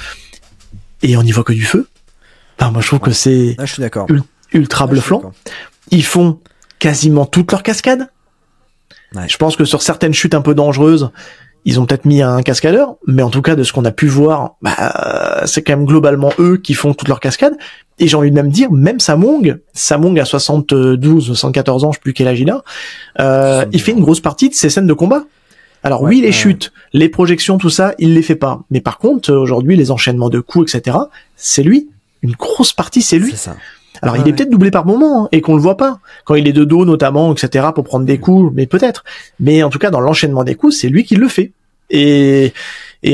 S5: et on n'y voit que du feu. Enfin, moi je trouve que c'est
S4: je suis d'accord.
S5: Ultra bluffant. Ils font quasiment toutes leurs cascades. Ouais. Je pense que sur certaines chutes un peu dangereuses, ils ont peut-être mis un cascadeur, mais en tout cas de ce qu'on a pu voir, c'est quand même globalement eux qui font toutes leurs cascades. Et j'ai envie de même dire, même Samung a 74 ans, je sais plus quel âge il a, il fait une grosse partie de ces scènes de combat. Alors oui, les chutes, les projections, tout ça, il les fait pas. Mais par contre, aujourd'hui, les enchaînements de coups, etc., c'est lui. Une grosse partie, c'est lui.
S4: C'est ça.
S5: Alors il est peut-être doublé par moment, et qu'on le voit pas. Quand il est de dos, notamment, etc., pour prendre des coups, mais peut-être. Mais en tout cas, dans l'enchaînement des coups, c'est lui qui le fait. Et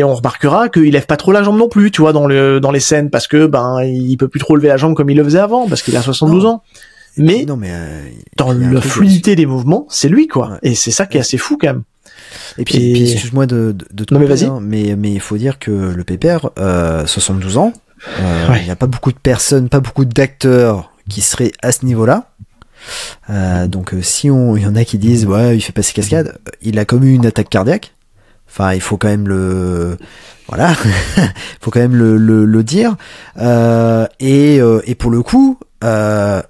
S5: on remarquera qu'il lève pas trop la jambe non plus, tu vois, dans les scènes, parce que, il peut plus trop lever la jambe comme il le faisait avant, parce qu'il a 72 ans. Mais, dans la fluidité des mouvements, c'est lui, quoi. Ouais. Et c'est ça qui est assez fou, quand même.
S4: Et puis excuse-moi de te
S5: non, mais vas-y.
S4: Mais il faut dire que le pépère, 72 ans, il y a pas beaucoup de personnes, pas beaucoup d'acteurs qui seraient à ce niveau-là. Donc si il y en a qui disent ouais, il fait pas ses cascades, il a comme eu une attaque cardiaque. Enfin, il faut quand même faut quand même le dire. Et pour le coup, à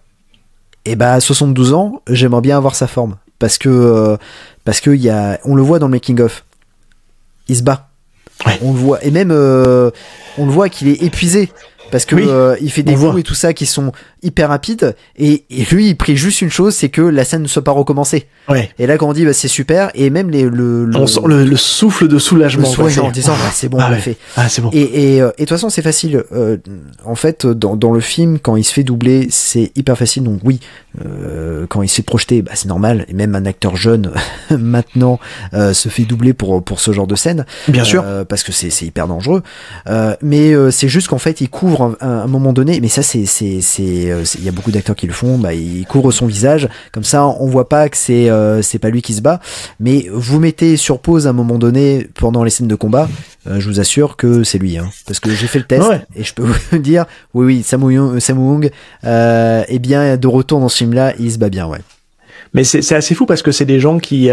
S4: 72 ans, j'aimerais bien avoir sa forme, parce que on le voit dans le making of. Il se bat. Ouais. On le voit, et même on le voit qu'il est épuisé, parce que il fait des coups et tout ça qui sont hyper rapides, et lui il prie juste une chose, c'est que la scène ne soit pas recommencée. Ouais. Et là quand on dit c'est super, et même
S5: on sent le souffle de soulagement,
S4: en disant c'est bon, on l'a fait.
S5: Ah, c'est bon.
S4: Et de toute façon c'est facile. En fait dans le film, quand il se fait doubler, c'est hyper facile. Donc oui, quand il se fait projeter, c'est normal. Et même un acteur jeune maintenant se fait doubler pour ce genre de scène.
S5: Bien sûr.
S4: Parce que c'est hyper dangereux. Mais c'est juste qu'en fait il couvre un moment donné. Mais ça il y a beaucoup d'acteurs qui le font. Il couvre son visage, comme ça on voit pas que c'est pas lui qui se bat. Mais vous mettez sur pause à un moment donné pendant les scènes de combat, je vous assure que c'est lui, parce que j'ai fait le test, et je peux vous dire oui, Samung est bien de retour dans ce film-là, il se bat bien, ouais.
S5: Mais c'est assez fou, parce que c'est des gens qui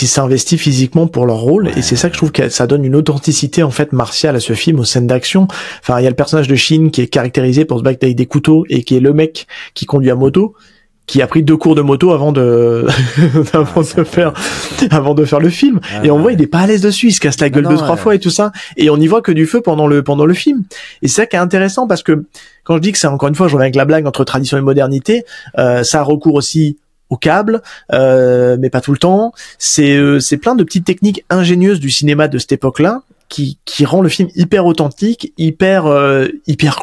S5: s'investissent physiquement pour leur rôle, et c'est ça que je trouve que ça donne une authenticité en fait martiale à ce film, aux scènes d'action. Enfin, il y a le personnage de Shin qui est caractérisé pour se battre avec des couteaux, et qui est le mec qui conduit à moto, qui a pris 2 cours de moto avant de faire le film. Et on voit, il est pas à l'aise dessus, il se casse la gueule 2-3 fois et tout ça. Et on y voit que du feu pendant le film. Et c'est ça qui est intéressant, parce que quand je dis que c'est, encore une fois, je reviens avec la blague entre tradition et modernité, ça recourt aussi au câble, mais pas tout le temps. C'est plein de petites techniques ingénieuses du cinéma de cette époque-là, qui rend le film hyper authentique, hyper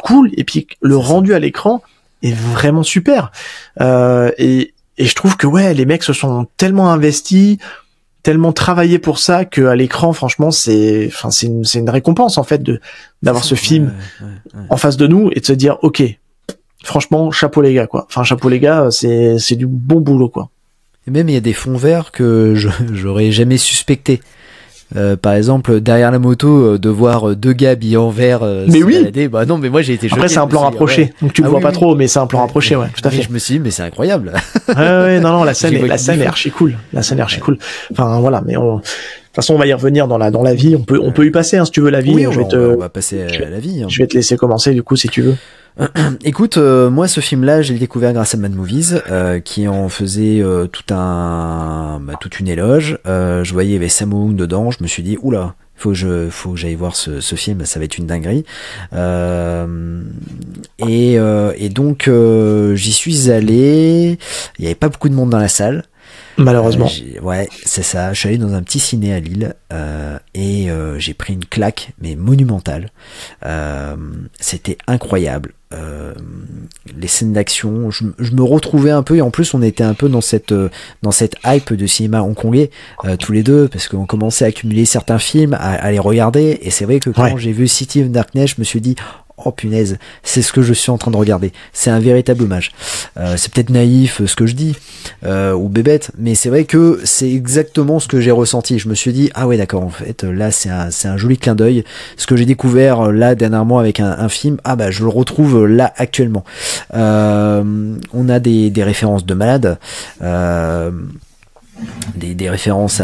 S5: cool, et puis le rendu à l'écran est vraiment super. Et je trouve que les mecs se sont tellement investis, tellement travaillé pour ça, que à l'écran, franchement, c'est une récompense en fait d'avoir ce film en face de nous, et de se dire ok, franchement, chapeau les gars, quoi. Enfin, chapeau les gars, c'est du bon boulot, quoi.
S4: Et même il y a des fonds verts que j'aurais jamais suspecté. Par exemple, derrière la moto, de voir 2 gars habillés en vert
S5: mais oui,
S4: balader, non, mais moi j'ai été choqué.
S5: Après c'est un plan rapproché, donc tu le vois pas trop, mais c'est un plan rapproché, tout à fait.
S4: Je me suis dit, mais c'est incroyable.
S5: Non, la scène est archi cool. La scène est archi cool. Enfin voilà, mais de toute façon on va y revenir dans la vie. On peut y passer, si tu veux, la vie.
S4: Oui, on va passer à la vie.
S5: Je vais te laisser commencer du coup, si tu veux.
S4: Écoute, moi ce film-là, j'ai découvert grâce à Mad Movies, qui en faisait toute une éloge. Je voyais il y avait Samung dedans, je me suis dit oula, faut que j'aille voir ce film, ça va être une dinguerie. Et donc j'y suis allé. Il y avait pas beaucoup de monde dans la salle.
S5: Malheureusement.
S4: C'est ça. Je suis allé dans un petit ciné à Lille, et j'ai pris une claque, mais monumentale. C'était incroyable. Les scènes d'action, je me retrouvais un peu, et en plus on était un peu dans cette hype de cinéma hongkongais, tous les deux, parce qu'on commençait à accumuler certains films, à les regarder, et c'est vrai que quand j'ai vu City of Darkness, je me suis dit oh punaise, c'est ce que je suis en train de regarder. C'est un véritable hommage. C'est peut-être naïf ce que je dis, ou bébête, mais c'est vrai que c'est exactement ce que j'ai ressenti. Je me suis dit ah ouais d'accord, en fait là c'est un joli clin d'œil. Ce que j'ai découvert là dernièrement avec un film, je le retrouve là actuellement. On a des références de malade. des références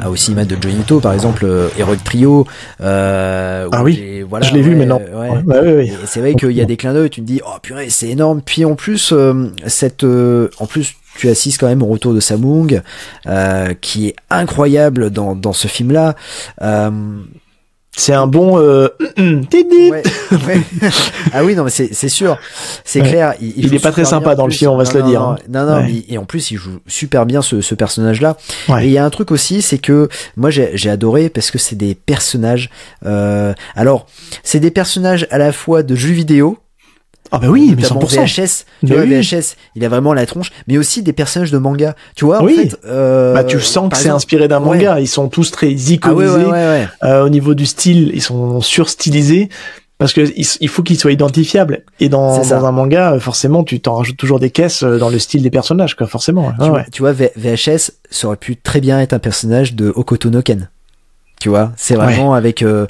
S4: au cinéma de Johnny To, par exemple Heroic Trio.
S5: Voilà, je l'ai vu, mais non.
S4: Ouais. Et c'est vrai qu'il y a des clins d'œil. Tu te dis, oh purée, c'est énorme. Puis en plus, en plus, tu assistes quand même au retour de Samung, qui est incroyable dans ce film-là.
S5: C'est un bon
S4: ouais. Ah oui, non mais c'est sûr, c'est clair.
S5: Il est pas très sympa dans le film, on va se le dire.
S4: Non, et en plus il joue super bien ce personnage-là.
S5: Ouais.
S4: Et il y a un truc aussi, c'est que moi j'ai adoré parce que c'est des personnages. Alors c'est des personnages à la fois de jeux vidéo.
S5: Ah bah oui, mais
S4: notamment
S5: 100%.
S4: VHS, tu vois, VHS, il a vraiment la tronche, mais aussi des personnages de manga. Tu vois, en fait,
S5: tu sens que c'est inspiré d'un manga. Ils sont tous très iconisés. Au niveau du style, ils sont surstylisés parce que il faut qu'ils soient identifiables. Et dans un manga, forcément, tu t'en rajoutes toujours des caisses dans le style des personnages, quoi, forcément.
S4: Tu vois, VHS, ça aurait pu très bien être un personnage de Hokuto no Ken. Tu vois, c'est vraiment avec son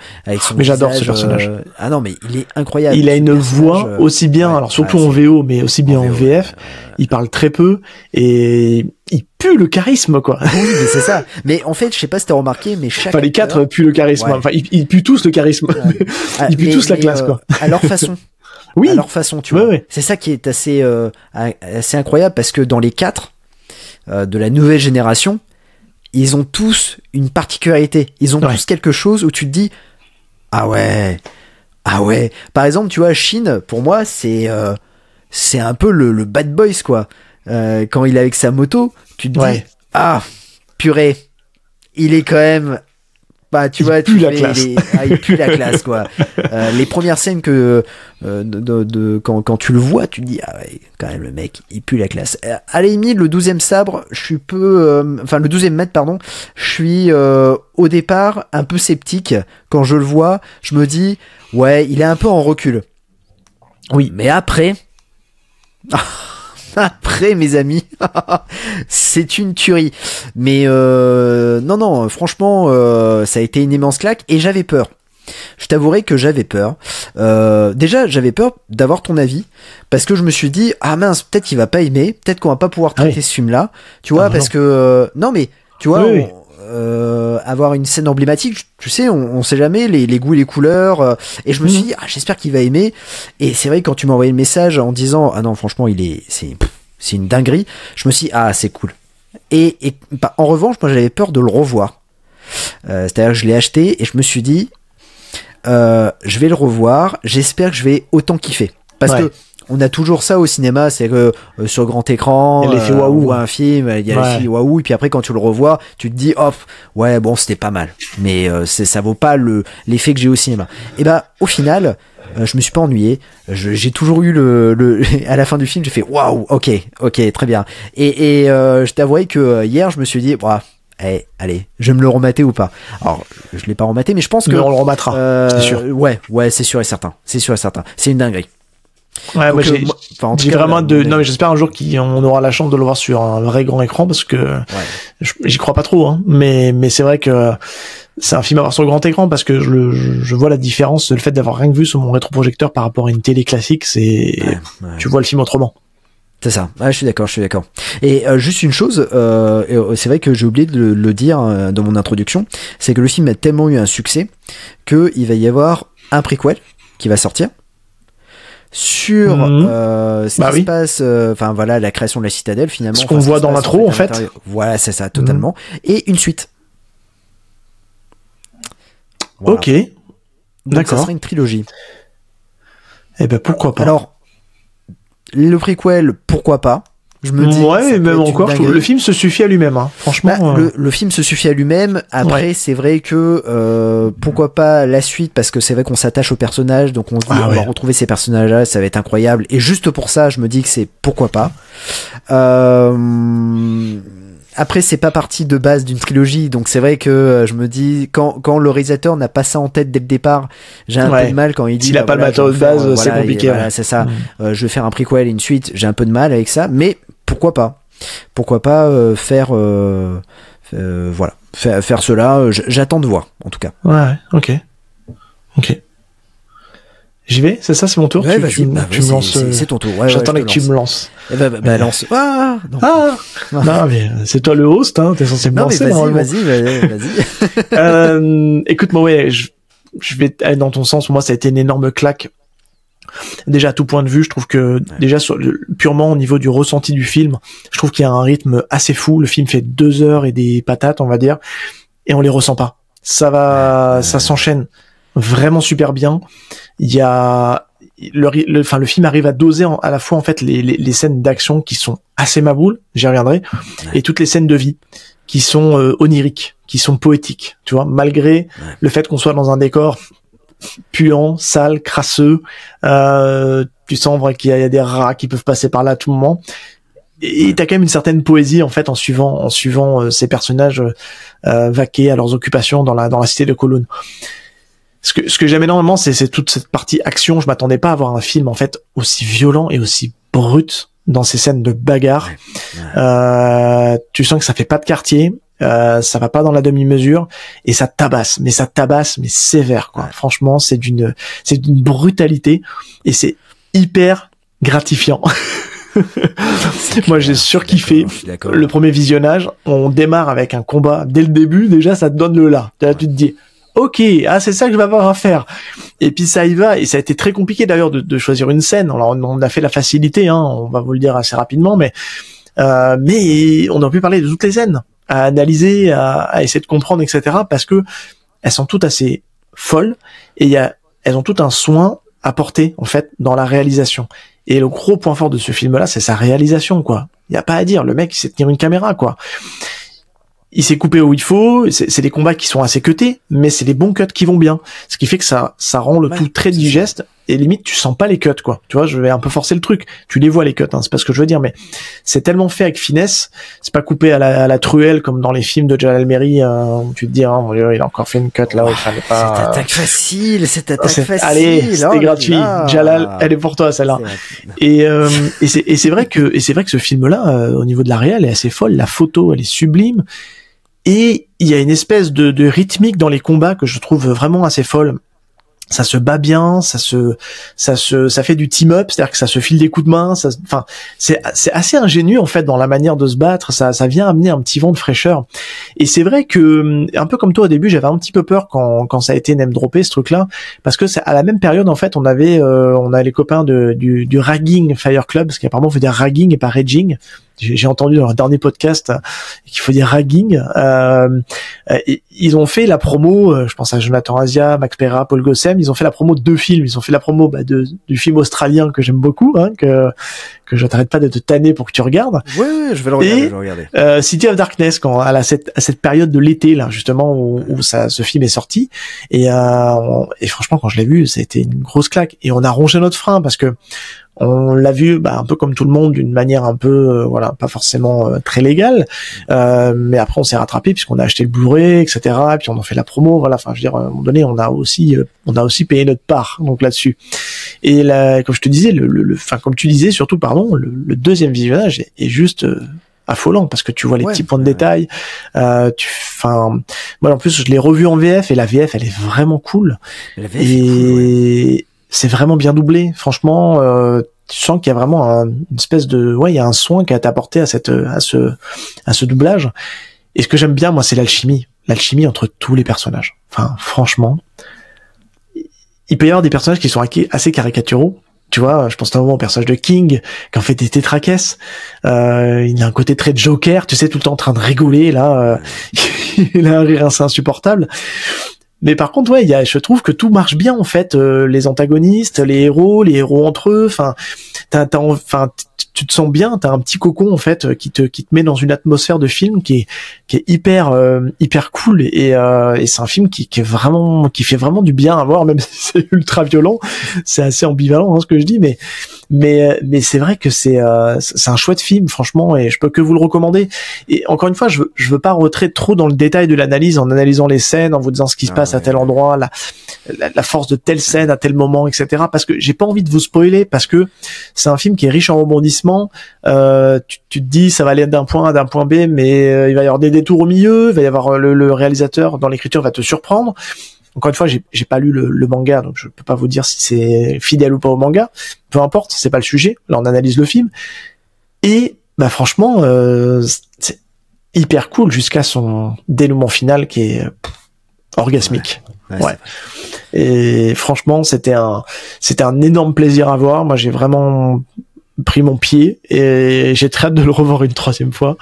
S5: mais j'adore ce personnage.
S4: Ah non, mais il est incroyable.
S5: Il a une voix aussi bien, alors surtout en VO, mais aussi bien en VF. Il parle très peu et il pue le charisme, quoi.
S4: Oui, mais c'est ça. Mais en fait, je sais pas si t'as remarqué, mais chaque
S5: les quatre puent le charisme. Enfin, ils puent tous le charisme. Ils puent tous la classe, quoi.
S4: À leur façon.
S5: Oui.
S4: À leur façon, tu vois. C'est ça qui est assez incroyable parce que dans les quatre de la nouvelle génération, ils ont tous une particularité. Ils ont tous quelque chose où tu te dis, ah ouais. Par exemple, tu vois, Shin, pour moi, c'est un peu le bad boys, quoi. Quand il est avec sa moto, tu te dis, ah, purée, il est quand même, bah, tu vois,
S5: il
S4: pue la classe, quoi. Les premières scènes quand tu le vois, tu te dis, ah ouais, quand même, le mec, il pue la classe. À la limite, le 12e sabre, je suis le 12e mètre, pardon, je suis, au départ, un peu sceptique. Quand je le vois, je me dis, ouais, il est un peu en recul. Oui, mais après, mes amis, c'est une tuerie. Mais non, franchement, ça a été une immense claque et j'avais peur. Je t'avouerai que j'avais peur. Déjà, j'avais peur d'avoir ton avis parce que je me suis dit, ah mince, peut-être qu'il va pas aimer, peut-être qu'on va pas pouvoir traiter ce film-là, tu vois, parce que non, mais tu vois. Avoir une scène emblématique, tu sais, on sait jamais les goûts et les couleurs, et je me suis dit, j'espère qu'il va aimer. Et c'est vrai que quand tu m'as envoyé le message en disant, ah non, franchement, c'est une dinguerie, je me suis dit, ah, c'est cool. Et en revanche, moi, j'avais peur de le revoir. C'est-à-dire que je l'ai acheté et je me suis dit, je vais le revoir, j'espère que je vais autant kiffer. Parce que on a toujours ça au cinéma, c'est que sur grand écran,
S5: l'effet waouh,
S4: on voit un film, il y a l'effet waouh, et puis après quand tu le revois, tu te dis, ouais, bon, c'était pas mal, mais ça vaut pas l'effet que j'ai au cinéma. Et bah, au final, je me suis pas ennuyé. J'ai toujours eu à la fin du film, j'ai fait, waouh, ok, très bien. Et je t'avouerai que hier, je me suis dit, allez, je vais me le remater ou pas. Alors, je l'ai pas rematé, mais je pense que
S5: on le rematera. C'est sûr.
S4: Ouais, c'est sûr et certain. C'est une dinguerie.
S5: Ouais, donc, moi j'ai vraiment non mais j'espère un jour qu'on aura la chance de le voir sur un vrai grand écran parce que j'y crois pas trop, hein. Mais c'est vrai que c'est un film à voir sur le grand écran parce que je vois la différence, le fait d'avoir rien que vu sur mon rétroprojecteur par rapport à une télé classique, c'est tu vois le film autrement.
S4: C'est ça. Je suis d'accord. Et juste une chose, c'est vrai que j'ai oublié de le dire dans mon introduction, c'est que le film a tellement eu un succès que il va y avoir un prequel qui va sortir sur ce qui se passe, la création de la citadelle finalement.
S5: Ce qu'on voit dans l'intro en fait.
S4: Voilà, c'est ça, totalement. Et une suite.
S5: Voilà. Ok.
S4: Donc,
S5: d'accord.
S4: Ça sera une trilogie.
S5: Eh ben pourquoi pas.
S4: Alors, le prequel, pourquoi pas. Je me dis,
S5: ouais, même encore, je trouve le film se suffit à lui-même, hein. Franchement.
S4: Le film se suffit à lui-même. Après, c'est vrai que pourquoi pas la suite, parce que c'est vrai qu'on s'attache aux personnages, donc on se dit on va retrouver ces personnages-là, ça va être incroyable. Et juste pour ça, je me dis que c'est pourquoi pas. Après, c'est pas partie de base d'une trilogie, donc c'est vrai que je me dis quand le réalisateur n'a pas ça en tête dès le départ, j'ai un peu de mal quand il dit
S5: s'il a pas le matos de base, c'est compliqué.
S4: Voilà, c'est ça. Je vais faire un prequel et une suite, j'ai un peu de mal avec ça, mais pourquoi pas faire cela. J'attends de voir en tout cas.
S5: Ouais, ok. J'y vais, c'est ça, c'est mon tour.
S4: Ouais,
S5: tu me lances.
S4: C'est ton tour. Ouais,
S5: j'attendais
S4: que
S5: tu me lances.
S4: Lance. Ah, non.
S5: Non, mais c'est toi le host, hein. T'es censé me lancer. Vas-y. Écoute, moi, ouais, je vais aller dans ton sens. Moi, ça a été une énorme claque. Déjà, à tout point de vue, je trouve que déjà purement au niveau du ressenti du film, je trouve qu'il y a un rythme assez fou. Le film fait 2 heures et des patates, on va dire, et on les ressent pas. Ça s'enchaîne vraiment super bien. Il y a le film arrive à doser à la fois en fait les scènes d'action qui sont assez maboules, j'y reviendrai, et toutes les scènes de vie qui sont oniriques, qui sont poétiques, tu vois, malgré le fait qu'on soit dans un décor puant, sale, crasseux, tu sens vrai qu'il y a des rats qui peuvent passer par là à tout moment. Et t'as quand même une certaine poésie en fait en suivant ces personnages vaquer à leurs occupations dans la cité de Kowloon. Ce que j'aime énormément, c'est toute cette partie action. Je m'attendais pas à voir un film en fait aussi violent et aussi brut dans ces scènes de bagarre. Tu sens que ça fait pas de quartier, ça va pas dans la demi-mesure et ça tabasse, mais sévère quoi. Franchement, c'est d'une brutalité et c'est hyper gratifiant. Moi, j'ai surkiffé le premier visionnage. On démarre avec un combat dès le début. Déjà, ça te donne le là. Là, tu te dis, ok, c'est ça que je vais avoir à faire. Et puis ça y va. Et ça a été très compliqué d'ailleurs de choisir une scène. Alors, on a fait la facilité, hein. On va vous le dire assez rapidement, mais on aurait pu parler de toutes les scènes, à analyser, à essayer de comprendre, etc. Parce que elles sont toutes assez folles et elles ont tout un soin à porter en fait dans la réalisation. Et le gros point fort de ce film-là, c'est sa réalisation, quoi. Il y a pas à dire. Le mec, il sait tenir une caméra, quoi. Il s'est coupé où il faut. C'est des combats qui sont assez cutés, mais c'est des bons cuts qui vont bien. Ce qui fait que ça rend le tout très digeste. Et limite, tu sens pas les cuts, quoi. Tu vois, je vais un peu forcer le truc. Tu les vois, les cuts, hein. C'est pas ce que je veux dire, mais c'est tellement fait avec finesse. C'est pas coupé à la truelle comme dans les films de Jalal Merhi, où tu te dis, mon Dieu, il a encore fait une cut là où il fallait pas.
S4: Cette attaque facile.
S5: Allez, c'était gratuit. Jalal, elle est pour toi, celle-là. Et c'est vrai que ce film-là, au niveau de la réal, est assez folle. La photo, elle est sublime. Et il y a une espèce de rythmique dans les combats que je trouve vraiment assez folle. Ça se bat bien, ça fait du team up, c'est-à-dire que ça se file des coups de main, c'est assez ingénieux en fait dans la manière de se battre, ça vient amener un petit vent de fraîcheur. Et c'est vrai que un peu comme toi au début, j'avais un petit peu peur quand ça a été name droppé ce truc-là, parce que c'est à la même période en fait, on a les copains du Ragging Fire Club, parce qu'apparemment on veut dire ragging et pas raging. J'ai entendu dans leur dernier podcast qu'il faut dire ragging. Ils ont fait la promo, je pense à Jonathan Asia, Max Pera, Paul Gossem, ils ont fait la promo de 2 films. Ils ont fait la promo du film australien que j'aime beaucoup, hein, que je t'arrête pas de te tanner pour que tu regardes.
S4: Ouais, je vais le regarder.
S5: Et je vais regarder. City of Darkness, à cette période de l'été là, justement où ce film est sorti. Et franchement, quand je l'ai vu, ça a été une grosse claque. Et on a rongé notre frein parce que on l'a vu un peu comme tout le monde d'une manière un peu pas forcément très légale, mais après on s'est rattrapé puisqu'on a acheté le Blu-ray, etc. Et puis on en fait la promo, voilà. Enfin, je veux dire, à un moment donné, on a aussi payé notre part donc là-dessus. Et là, comme je te disais, comme tu disais surtout, pardon, le deuxième visionnage est juste affolant parce que tu vois les petits points de détail. Moi en plus je l'ai revu en VF et la VF elle est vraiment cool. La VF est cool, c'est vraiment bien doublé, franchement. Tu sens qu'il y a vraiment une espèce de, il y a un soin qui a été apporté à ce doublage. Et ce que j'aime bien, moi, c'est l'alchimie entre tous les personnages. Enfin, franchement, il peut y avoir des personnages qui sont assez caricaturaux. Tu vois, je pense notamment au personnage de King, qui en fait des tétracaisses. Il a un côté très Joker, tu sais, tout le temps en train de rigoler, là. Il a un rire assez insupportable. Mais par contre, je trouve que tout marche bien en fait. Les antagonistes, les héros entre eux. Enfin, tu te sens bien. T'as un petit cocon en fait qui te met dans une atmosphère de film qui est hyper cool. Et c'est un film qui fait vraiment du bien à voir, même si c'est ultra violent. C'est assez ambivalent ce que je dis, mais c'est vrai que c'est un chouette film franchement, et je peux que vous le recommander. Et encore une fois, je veux pas rentrer trop dans le détail de l'analyse en analysant les scènes, en vous disant ce qui se passe à tel endroit, la force de telle scène à tel moment, etc. Parce que j'ai pas envie de vous spoiler, parce que c'est un film qui est riche en rebondissements. Tu te dis ça va aller d'un point A à d'un point B, mais il va y avoir des détours au milieu, il va y avoir le réalisateur dans l'écriture va te surprendre. Encore une fois, j'ai pas lu le manga, donc je peux pas vous dire si c'est fidèle ou pas au manga. Peu importe, c'est pas le sujet. Là, on analyse le film. Et bah franchement, c'est hyper cool jusqu'à son dénouement final qui est orgasmique. Ouais. Et franchement, c'était un énorme plaisir à voir. Moi, j'ai vraiment pris mon pied et j'ai très hâte de le revoir une troisième fois.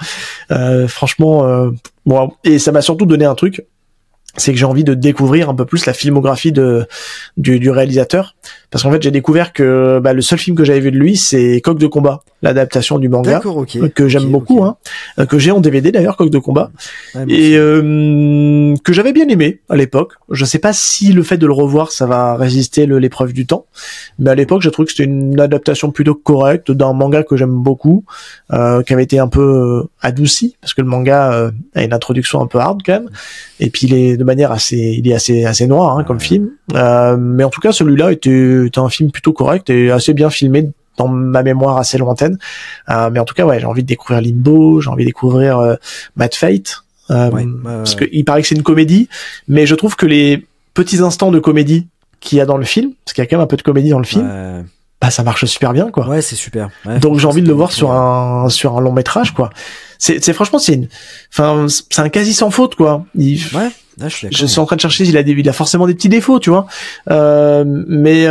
S5: Franchement, bon, et ça m'a surtout donné un truc, c'est que j'ai envie de découvrir un peu plus la filmographie du réalisateur, parce qu'en fait j'ai découvert que le seul film que j'avais vu de lui, c'est Coq de combat, l'adaptation du manga.
S4: D'accord, okay.
S5: Que j'aime beaucoup,
S4: okay.
S5: Que j'ai en DVD d'ailleurs, Coq de combat, et que j'avais bien aimé à l'époque. Je sais pas si le fait de le revoir ça va résister l'épreuve du temps, mais à l'époque j'ai trouvé que c'était une adaptation plutôt correcte d'un manga que j'aime beaucoup, qui avait été un peu adouci, parce que le manga a une introduction un peu hard quand même, et puis il est de manière assez noir comme film, mais en tout cas celui-là était un film plutôt correct et assez bien filmé dans ma mémoire assez lointaine, mais en tout cas ouais, j'ai envie de découvrir Limbo, j'ai envie de découvrir Mad Fate, parce que il paraît que c'est une comédie, mais je trouve que les petits instants de comédie qu'il y a dans le film, parce qu'il y a quand même un peu de comédie dans le film, ça marche super bien quoi.
S4: Ouais, c'est super. Ouais,
S5: donc j'ai envie de le voir sur un long métrage quoi. C'est franchement c'est un quasi sans faute quoi. Je suis en train de chercher, il a forcément des petits défauts, tu vois. Mais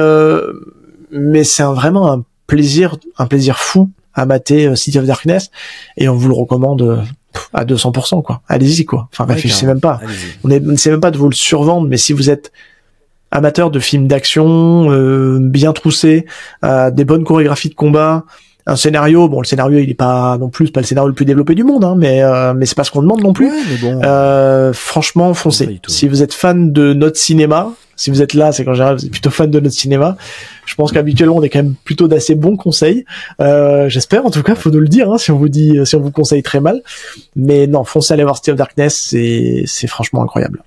S5: c'est vraiment un plaisir fou à mater City of Darkness, et on vous le recommande à 200% quoi. Allez-y quoi. Enfin réfléchissez même pas. On essaie même pas de vous le survendre, mais si vous êtes amateur de films d'action bien troussés, des bonnes chorégraphies de combat, un scénario, le scénario il est pas non plus pas le scénario le plus développé du monde, mais c'est pas ce qu'on demande non plus.
S4: Ouais, mais bon,
S5: franchement, foncez. Si vous êtes fan de notre cinéma, si vous êtes là, c'est qu'en général vous êtes plutôt fan de notre cinéma. Je pense qu'habituellement on est quand même plutôt d'assez bons conseils. J'espère, en tout cas, faut nous le dire, si on vous conseille très mal. Mais non, foncez aller voir City of Darkness, c'est franchement incroyable.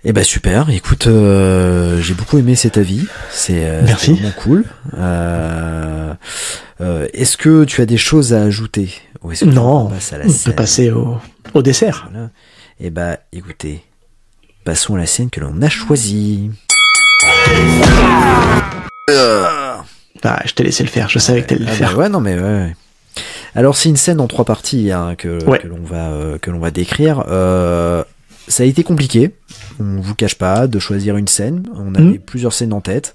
S4: Eh ben super, écoute, j'ai beaucoup aimé cet avis, c'est vraiment cool. Est-ce que tu as des choses à ajouter? Ou est-ce que
S5: non, on peut passer au dessert.
S4: Voilà. Eh ben écoutez, passons à la scène que l'on a choisie.
S5: Je t'ai laissé le faire, je savais que t'allais le faire.
S4: Ouais, non mais ouais. Alors c'est une scène en 3 parties que l'on va décrire. Ça a été compliqué, on vous cache pas, de choisir une scène. On avait plusieurs scènes en tête.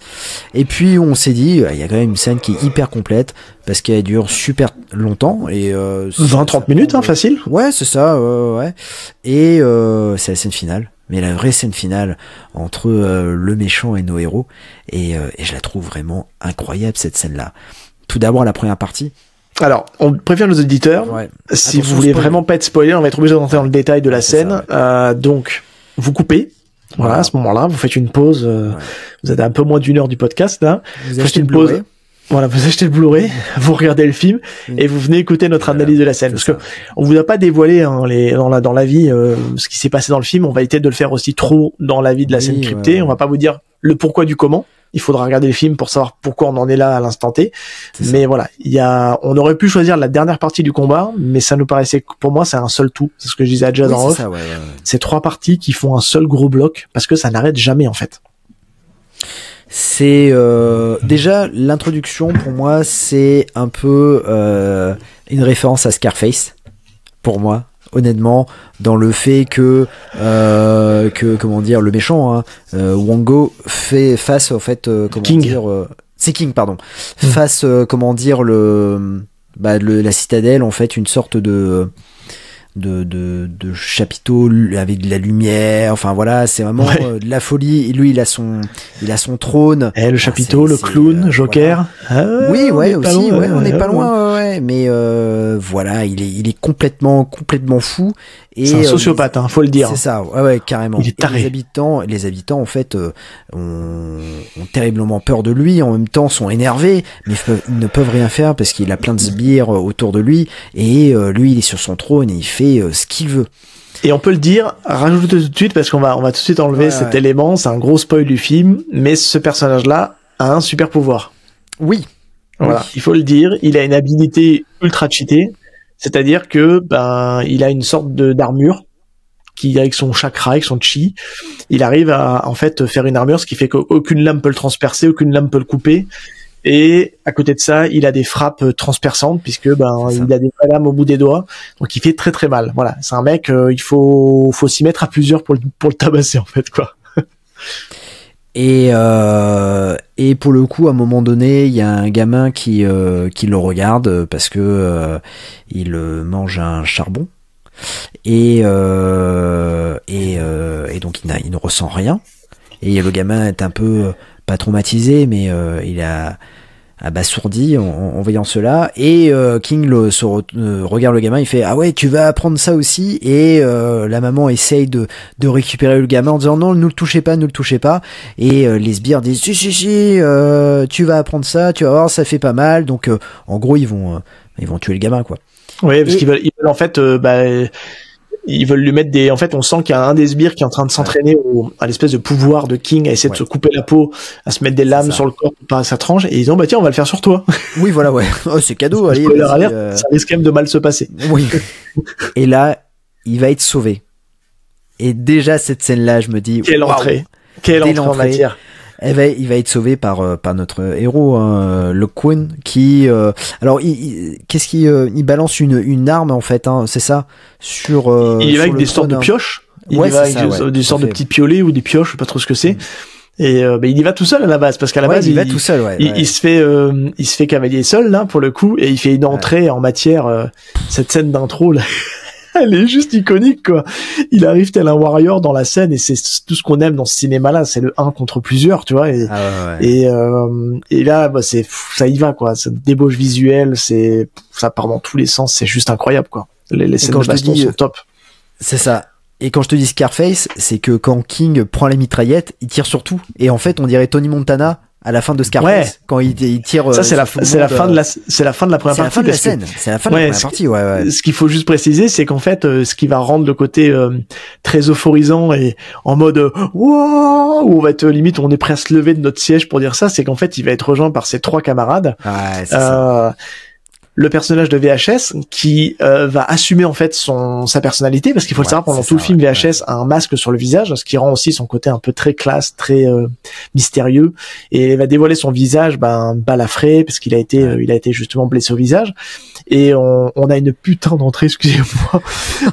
S4: Et puis on s'est dit, il y a quand même une scène qui est hyper complète, parce qu'elle dure super longtemps. Et
S5: 20-30 minutes, facile.
S4: Ouais, c'est ça, ouais. Et c'est la scène finale. Mais la vraie scène finale entre le méchant et nos héros. Et je la trouve vraiment incroyable, cette scène-là. Tout d'abord, la première partie.
S5: Alors, on prévient nos auditeurs, si vous voulez vraiment pas être spoilé, on va être obligé d'entrer dans le détail de la scène. Donc, vous coupez. Voilà, à ce moment-là, vous faites une pause. Vous êtes à un peu moins d'1 heure du podcast, là.
S4: Vous achetez une pause.
S5: Voilà, vous achetez le Blu-ray, vous regardez le film et vous venez écouter notre analyse de la scène. Parce que on vous a pas dévoilé dans la vie ce qui s'est passé dans le film. On va éviter de le faire aussi trop dans la vie de la scène cryptée. On va pas vous dire le pourquoi du comment. Il faudra regarder le film pour savoir pourquoi on en est là à l'instant T. Mais voilà, on aurait pu choisir la dernière partie du combat, mais ça nous paraissait, pour moi, c'est un seul tout. C'est ce que je disais à Jazz en off. C'est 3 parties qui font un seul gros bloc, parce que ça n'arrête jamais, en fait.
S4: C'est déjà l'introduction pour moi, c'est un peu une référence à Scarface pour moi, honnêtement, dans le fait que comment dire, le méchant Wango fait face au fait c'est King, pardon, face comment dire la citadelle, en fait une sorte de chapiteau avec de la lumière, enfin voilà, c'est vraiment de la folie. Et lui il a son trône,
S5: le chapiteau, le clown, Joker,
S4: voilà. On n'est pas loin, mais voilà, il est complètement fou. Et
S5: c'est un sociopathe, faut le dire.
S4: C'est ça, ouais, carrément.
S5: Il est taré.
S4: Et les habitants en fait ont terriblement peur de lui, en même temps sont énervés, mais ils ne peuvent rien faire parce qu'il a plein de sbires autour de lui, et lui il est sur son trône et il fait ce qu'il veut.
S5: Et on peut le dire, rajoute tout de suite, parce qu'on va tout de suite enlever cet élément, c'est un gros spoil du film, mais ce personnage-là a un super pouvoir.
S4: Oui.
S5: Voilà, il faut le dire, il a une habilité ultra cheatée, c'est-à-dire que il a une sorte d'armure qui avec son chakra, avec son chi, il arrive à en fait faire une armure, ce qui fait qu'aucune lame peut le transpercer, aucune lame peut le couper. Et à côté de ça, il a des frappes transperçantes puisque il a des vraies lames au bout des doigts, donc il fait très très mal. Voilà, c'est un mec, il faut s'y mettre à plusieurs pour le tabasser en fait quoi.
S4: Et pour le coup, à un moment donné, il y a un gamin qui le regarde parce que il mange un charbon et donc il ne ressent rien. Et le gamin est un peu pas traumatisé, mais il a abasourdi en voyant cela. Et King regarde le gamin, il fait ah ouais, tu vas apprendre ça aussi. Et la maman essaye de récupérer le gamin en disant non, ne le touchez pas. Et les sbires disent si, tu vas apprendre ça, tu vas voir, ça fait pas mal. Donc en gros ils vont tuer le gamin quoi.
S5: Ouais, parce qu'ils veulent en fait ils veulent lui mettre en fait, on sent qu'il y a un des sbires qui est en train de s'entraîner à l'espèce de pouvoir de King, à essayer de se couper la peau, à se mettre des lames sur le corps pour pas sa tranche, et ils ont tiens, on va le faire sur toi.
S4: Oui, voilà, ouais. Oh, c'est cadeau, allez.
S5: Ça risque quand même de mal se passer.
S4: Oui. Et là, il va être sauvé. Et déjà, cette scène-là, je me dis,
S5: quelle entrée en matière.
S4: Il va être sauvé par notre héros, le Kwon, qui alors qu'est-ce qu'il il balance une arme en fait, hein, c'est ça sur
S5: il va avec des sortes de pioches. Il va avec des sortes de petits piolets ou des pioches, je sais pas trop ce que c'est. Et il y va tout seul à la base parce qu'à la base
S4: il va tout seul.
S5: Il se fait cavalier seul là pour le coup, et il fait une entrée en matière. Cette scène d'intro là. Elle est juste iconique quoi. Il arrive tel un warrior dans la scène, et c'est tout ce qu'on aime dans ce cinéma là, c'est le 1 contre plusieurs, tu vois, et là ça y va quoi, c'est débauche visuelle, ça part dans tous les sens, c'est juste incroyable quoi. Les scènes de baston sont top.
S4: C'est ça. Et quand je te dis Scarface, c'est que quand King prend les mitraillettes, il tire sur tout, et en fait on dirait Tony Montana à la fin de Scarface, quand il tire.
S5: Ça c'est la fin de la première partie.
S4: C'est la fin de la première partie. Ouais.
S5: Ce qu'il faut juste préciser, c'est qu'en fait, ce qui va rendre le côté très euphorisant et en mode wow, où on va être limite, on est prêt à se lever de notre siège pour dire ça, c'est qu'en fait, il va être rejoint par ses 3 camarades.
S4: Ouais, c'est ça.
S5: Le personnage de VHS qui va assumer en fait sa personnalité, parce qu'il faut le savoir, pendant tout le film, VHS a un masque sur le visage, ce qui rend aussi son côté un peu très classe, très mystérieux, et il va dévoiler son visage balafré parce qu'il a été justement blessé au visage. Et on a une putain d'entrée, excusez-moi,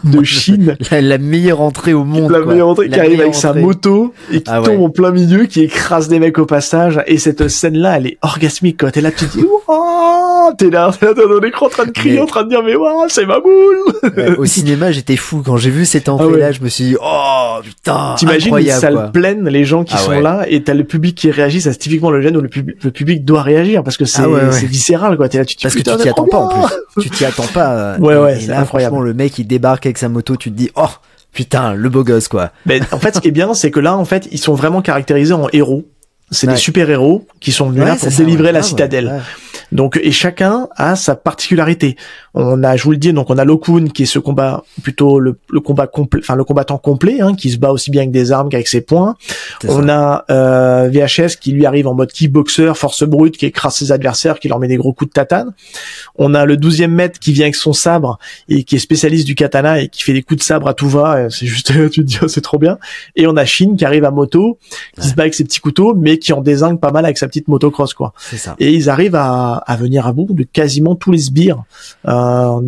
S5: de Chine.
S4: La meilleure entrée au monde.
S5: Meilleure entrée qui arrive avec sa moto et qui tombe en plein milieu, qui écrase des mecs au passage. Et cette scène-là, elle est orgasmique, quoi. T'es là, tu te dis, oh, t'es là dans l'écran en train de crier, en train de dire, mais wow, c'est ma boule.
S4: Au cinéma, j'étais fou. Quand j'ai vu cette entrée-là, je me suis dit, oh, putain,
S5: t'imagines une salle pleine, les gens qui sont là, et t'as le public qui réagit, c'est typiquement le gène où le public doit réagir, parce que c'est viscéral, quoi. T'es là,
S4: parce que tu t'y attends pas, en plus. Tu t'y attends pas.
S5: C'est
S4: là,
S5: incroyable.
S4: Franchement, le mec, il débarque avec sa moto, tu te dis, oh, putain, le beau gosse, quoi.
S5: Mais en fait, ce qui est bien, c'est que là, en fait, ils sont vraiment caractérisés en héros. C'est des super-héros qui sont venus là pour délivrer la citadelle. Donc, et chacun a sa particularité. Je vous le dis, donc on a Lokun qui est ce combat, plutôt le combat complet, enfin le combattant complet, hein, qui se bat aussi bien avec des armes qu'avec ses poings. On a VHS qui lui arrive en mode kickboxer, force brute, qui écrase ses adversaires, qui leur met des gros coups de tatane. On a le 12e maître qui vient avec son sabre et qui est spécialiste du katana et qui fait des coups de sabre à tout va. C'est juste, tu te dis, oh, c'est trop bien. Et on a Shin qui arrive à moto, qui se bat avec ses petits couteaux, mais qui en dézingue pas mal avec sa petite motocross, quoi.
S4: C'est ça.
S5: Et ils arrivent à venir à bout de quasiment tous les sbires de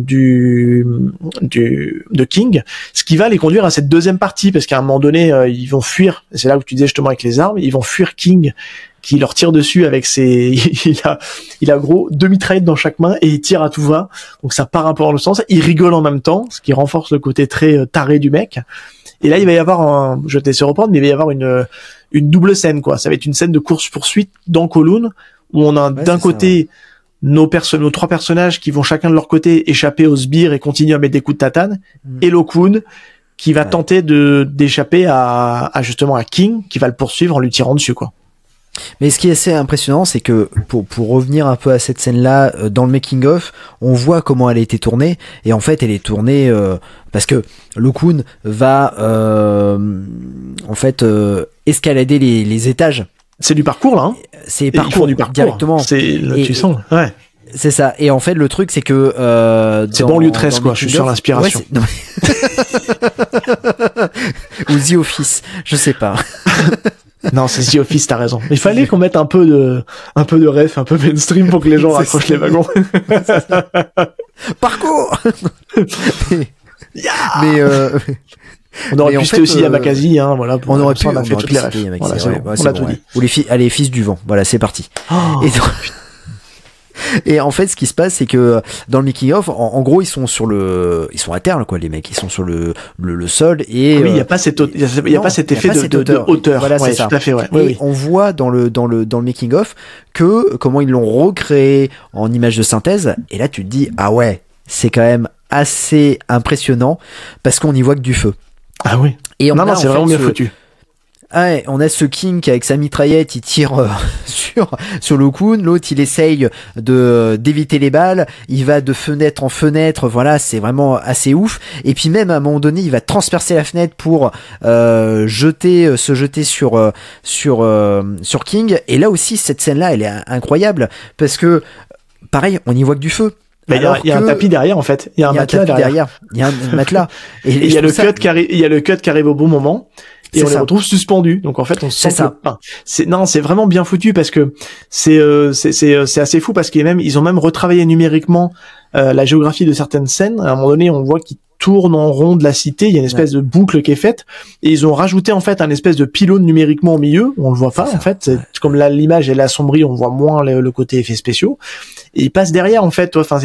S5: King, ce qui va les conduire à cette deuxième partie, parce qu'à un moment donné ils vont fuir, c'est là où tu disais justement avec les armes, ils vont fuir King qui leur tire dessus avec ses il a gros 2 mitraillettes dans chaque main et il tire à tout va, donc ça part un peu dans le sens, il rigole en même temps, ce qui renforce le côté très taré du mec. Et là il va y avoir je vais te laisser reprendre, mais il va y avoir une double scène, quoi. Ça va être une scène de course-poursuite dans Kowloon où on a d'un côté nos 3 personnages qui vont chacun de leur côté échapper aux sbires et continuer à mettre des coups de tatane, et Lokun qui va tenter d'échapper à justement à King, qui va le poursuivre en lui tirant dessus, quoi.
S4: Mais ce qui est assez impressionnant, c'est que pour revenir un peu à cette scène-là, dans le making of, on voit comment elle a été tournée, et en fait elle est tournée parce que Lokun va en fait escalader les étages.
S5: C'est du parcours là, hein.
S4: C'est du parcours directement.
S5: Tu sens, ouais.
S4: C'est ça. Et en fait, le truc, c'est que
S5: c'est banlieue 13, quoi. Je suis sur l'inspiration.
S4: Ou The Office, je sais pas.
S5: Non, c'est The Office, t'as raison. Il fallait qu'on mette un peu de ref, un peu mainstream pour que les gens raccrochent les wagons.
S4: Parcours.
S5: Yeah.
S4: Mais
S5: on aurait pu citer aussi Yamakasi, hein, voilà.
S4: On aurait pu,
S5: on a fait toutes les refs. Voilà, c'est bon. On a tout dit.
S4: Ou les fils du vent. Voilà, c'est parti.
S5: Oh.
S4: Et en fait, ce qui se passe, c'est que dans le making of, en gros, ils sont à terre, quoi, les mecs. Ils sont sur le sol et
S5: oui, il y a pas cet effet de hauteur.
S4: Voilà, c'est ça.
S5: Tout à fait, ouais.
S4: Et oui. On voit dans le making of que comment ils l'ont recréé en image de synthèse. Et là, tu te dis, ah ouais, c'est quand même assez impressionnant parce qu'on n'y voit que du feu.
S5: Ah oui.
S4: Et
S5: non, c'est vraiment bien foutu.
S4: Ah ouais, on a ce King qui avec sa mitraillette il tire sur Lo-kun, l'autre il essaye d'éviter les balles, il va de fenêtre en fenêtre, voilà, c'est vraiment assez ouf. Et puis même à un moment donné il va transpercer la fenêtre pour se jeter sur King. Et là aussi cette scène là elle est incroyable parce que pareil on y voit que du feu.
S5: Il y a un tapis derrière en fait, il y a un matelas derrière.
S4: Il y a un matelas et
S5: il y a le cut qui arrive au bon moment. Et on les retrouve suspendus. Donc en fait, on se sent c'est vraiment bien foutu parce que c'est assez fou parce ils ont même retravaillé numériquement la géographie de certaines scènes. À un moment donné, on voit qu'ils tournent en rond de la cité, il y a une espèce de boucle qui est faite et ils ont rajouté en fait un espèce de pylône numériquement au milieu, on le voit pas en fait, comme là l'image elle est assombrie, on voit moins le côté effets spéciaux. Et ils passent derrière en fait, enfin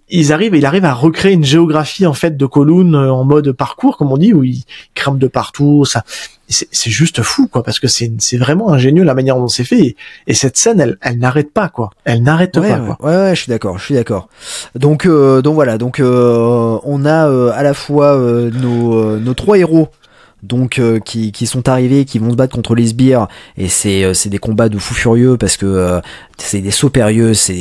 S5: il arrive à recréer une géographie en fait de Kowloon en mode parcours comme on dit où ils grimpent de partout, ça c'est juste fou quoi parce que c'est vraiment ingénieux la manière dont c'est fait et cette scène elle n'arrête pas quoi. Elle n'arrête pas quoi.
S4: Ouais, je suis d'accord. Donc voilà, on a à la fois nos trois héros donc qui sont arrivés, qui vont se battre contre les sbires et c'est des combats de fous furieux parce que c'est des sauts périlleux, ça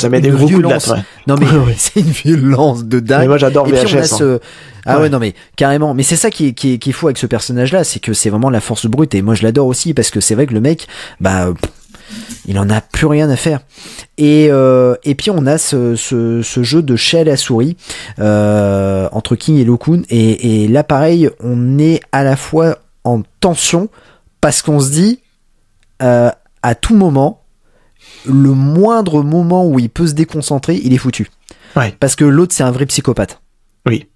S4: met des gros coups de latte, ouais. Non mais c'est une violence de dingue.
S5: Mais moi j'adore VHS.
S4: Ouais non mais carrément, mais c'est ça qui est fou avec ce personnage là, c'est que c'est vraiment la force brute et moi je l'adore aussi parce que c'est vrai que le mec il en a plus rien à faire. Et puis on a ce jeu de chat à la souris entre King et Lo-kun et là pareil on est à la fois en tension parce qu'on se dit à tout moment le moindre moment où il peut se déconcentrer il est foutu parce que l'autre c'est un vrai psychopathe.
S5: Oui.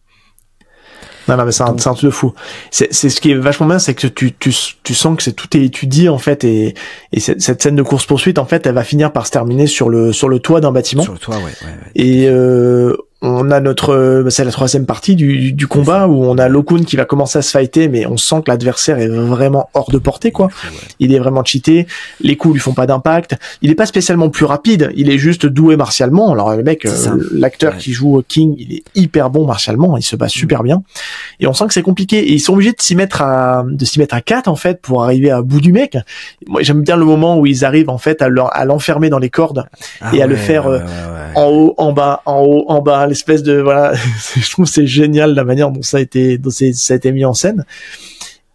S5: Non, mais c'est un truc de fou. C'est ce qui est vachement bien, c'est que tu sens que tout est étudié, en fait, et cette scène de course-poursuite, en fait, elle va finir par se terminer sur le toit d'un bâtiment.
S4: Sur le toit, ouais.
S5: Et, on a c'est la troisième partie du combat où on a Lo-kun qui va commencer à se fighter, mais on sent que l'adversaire est vraiment hors de portée, quoi. Il est vraiment cheaté. Les coups lui font pas d'impact. Il est pas spécialement plus rapide. Il est juste doué martialement. Alors, le mec, l'acteur qui joue King, il est hyper bon martialement. Il se bat super bien. Et on sent que c'est compliqué. Et ils sont obligés de s'y mettre à 4, en fait, pour arriver à bout du mec. Moi, j'aime bien le moment où ils arrivent, en fait, à l'enfermer dans les cordes et à le faire en haut, en bas, l'espèce de voilà. Je trouve que c'est génial la manière dont ça a été mis en scène.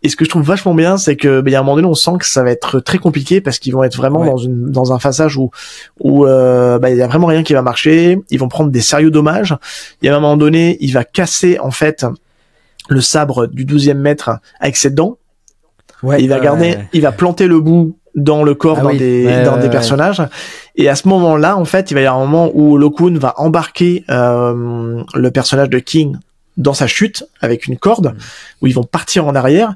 S5: Et ce que je trouve vachement bien, c'est que y a un moment donné, on sent que ça va être très compliqué parce qu'ils vont être vraiment dans un passage où y a vraiment rien qui va marcher. Ils vont prendre des sérieux dommages. Il y a un moment donné, il va casser en fait le sabre du 12e mètre avec ses dents. Il va planter le bout dans le corps des personnages. Et à ce moment-là, en fait, il va y avoir un moment où Lo-kun va embarquer le personnage de King dans sa chute avec une corde où ils vont partir en arrière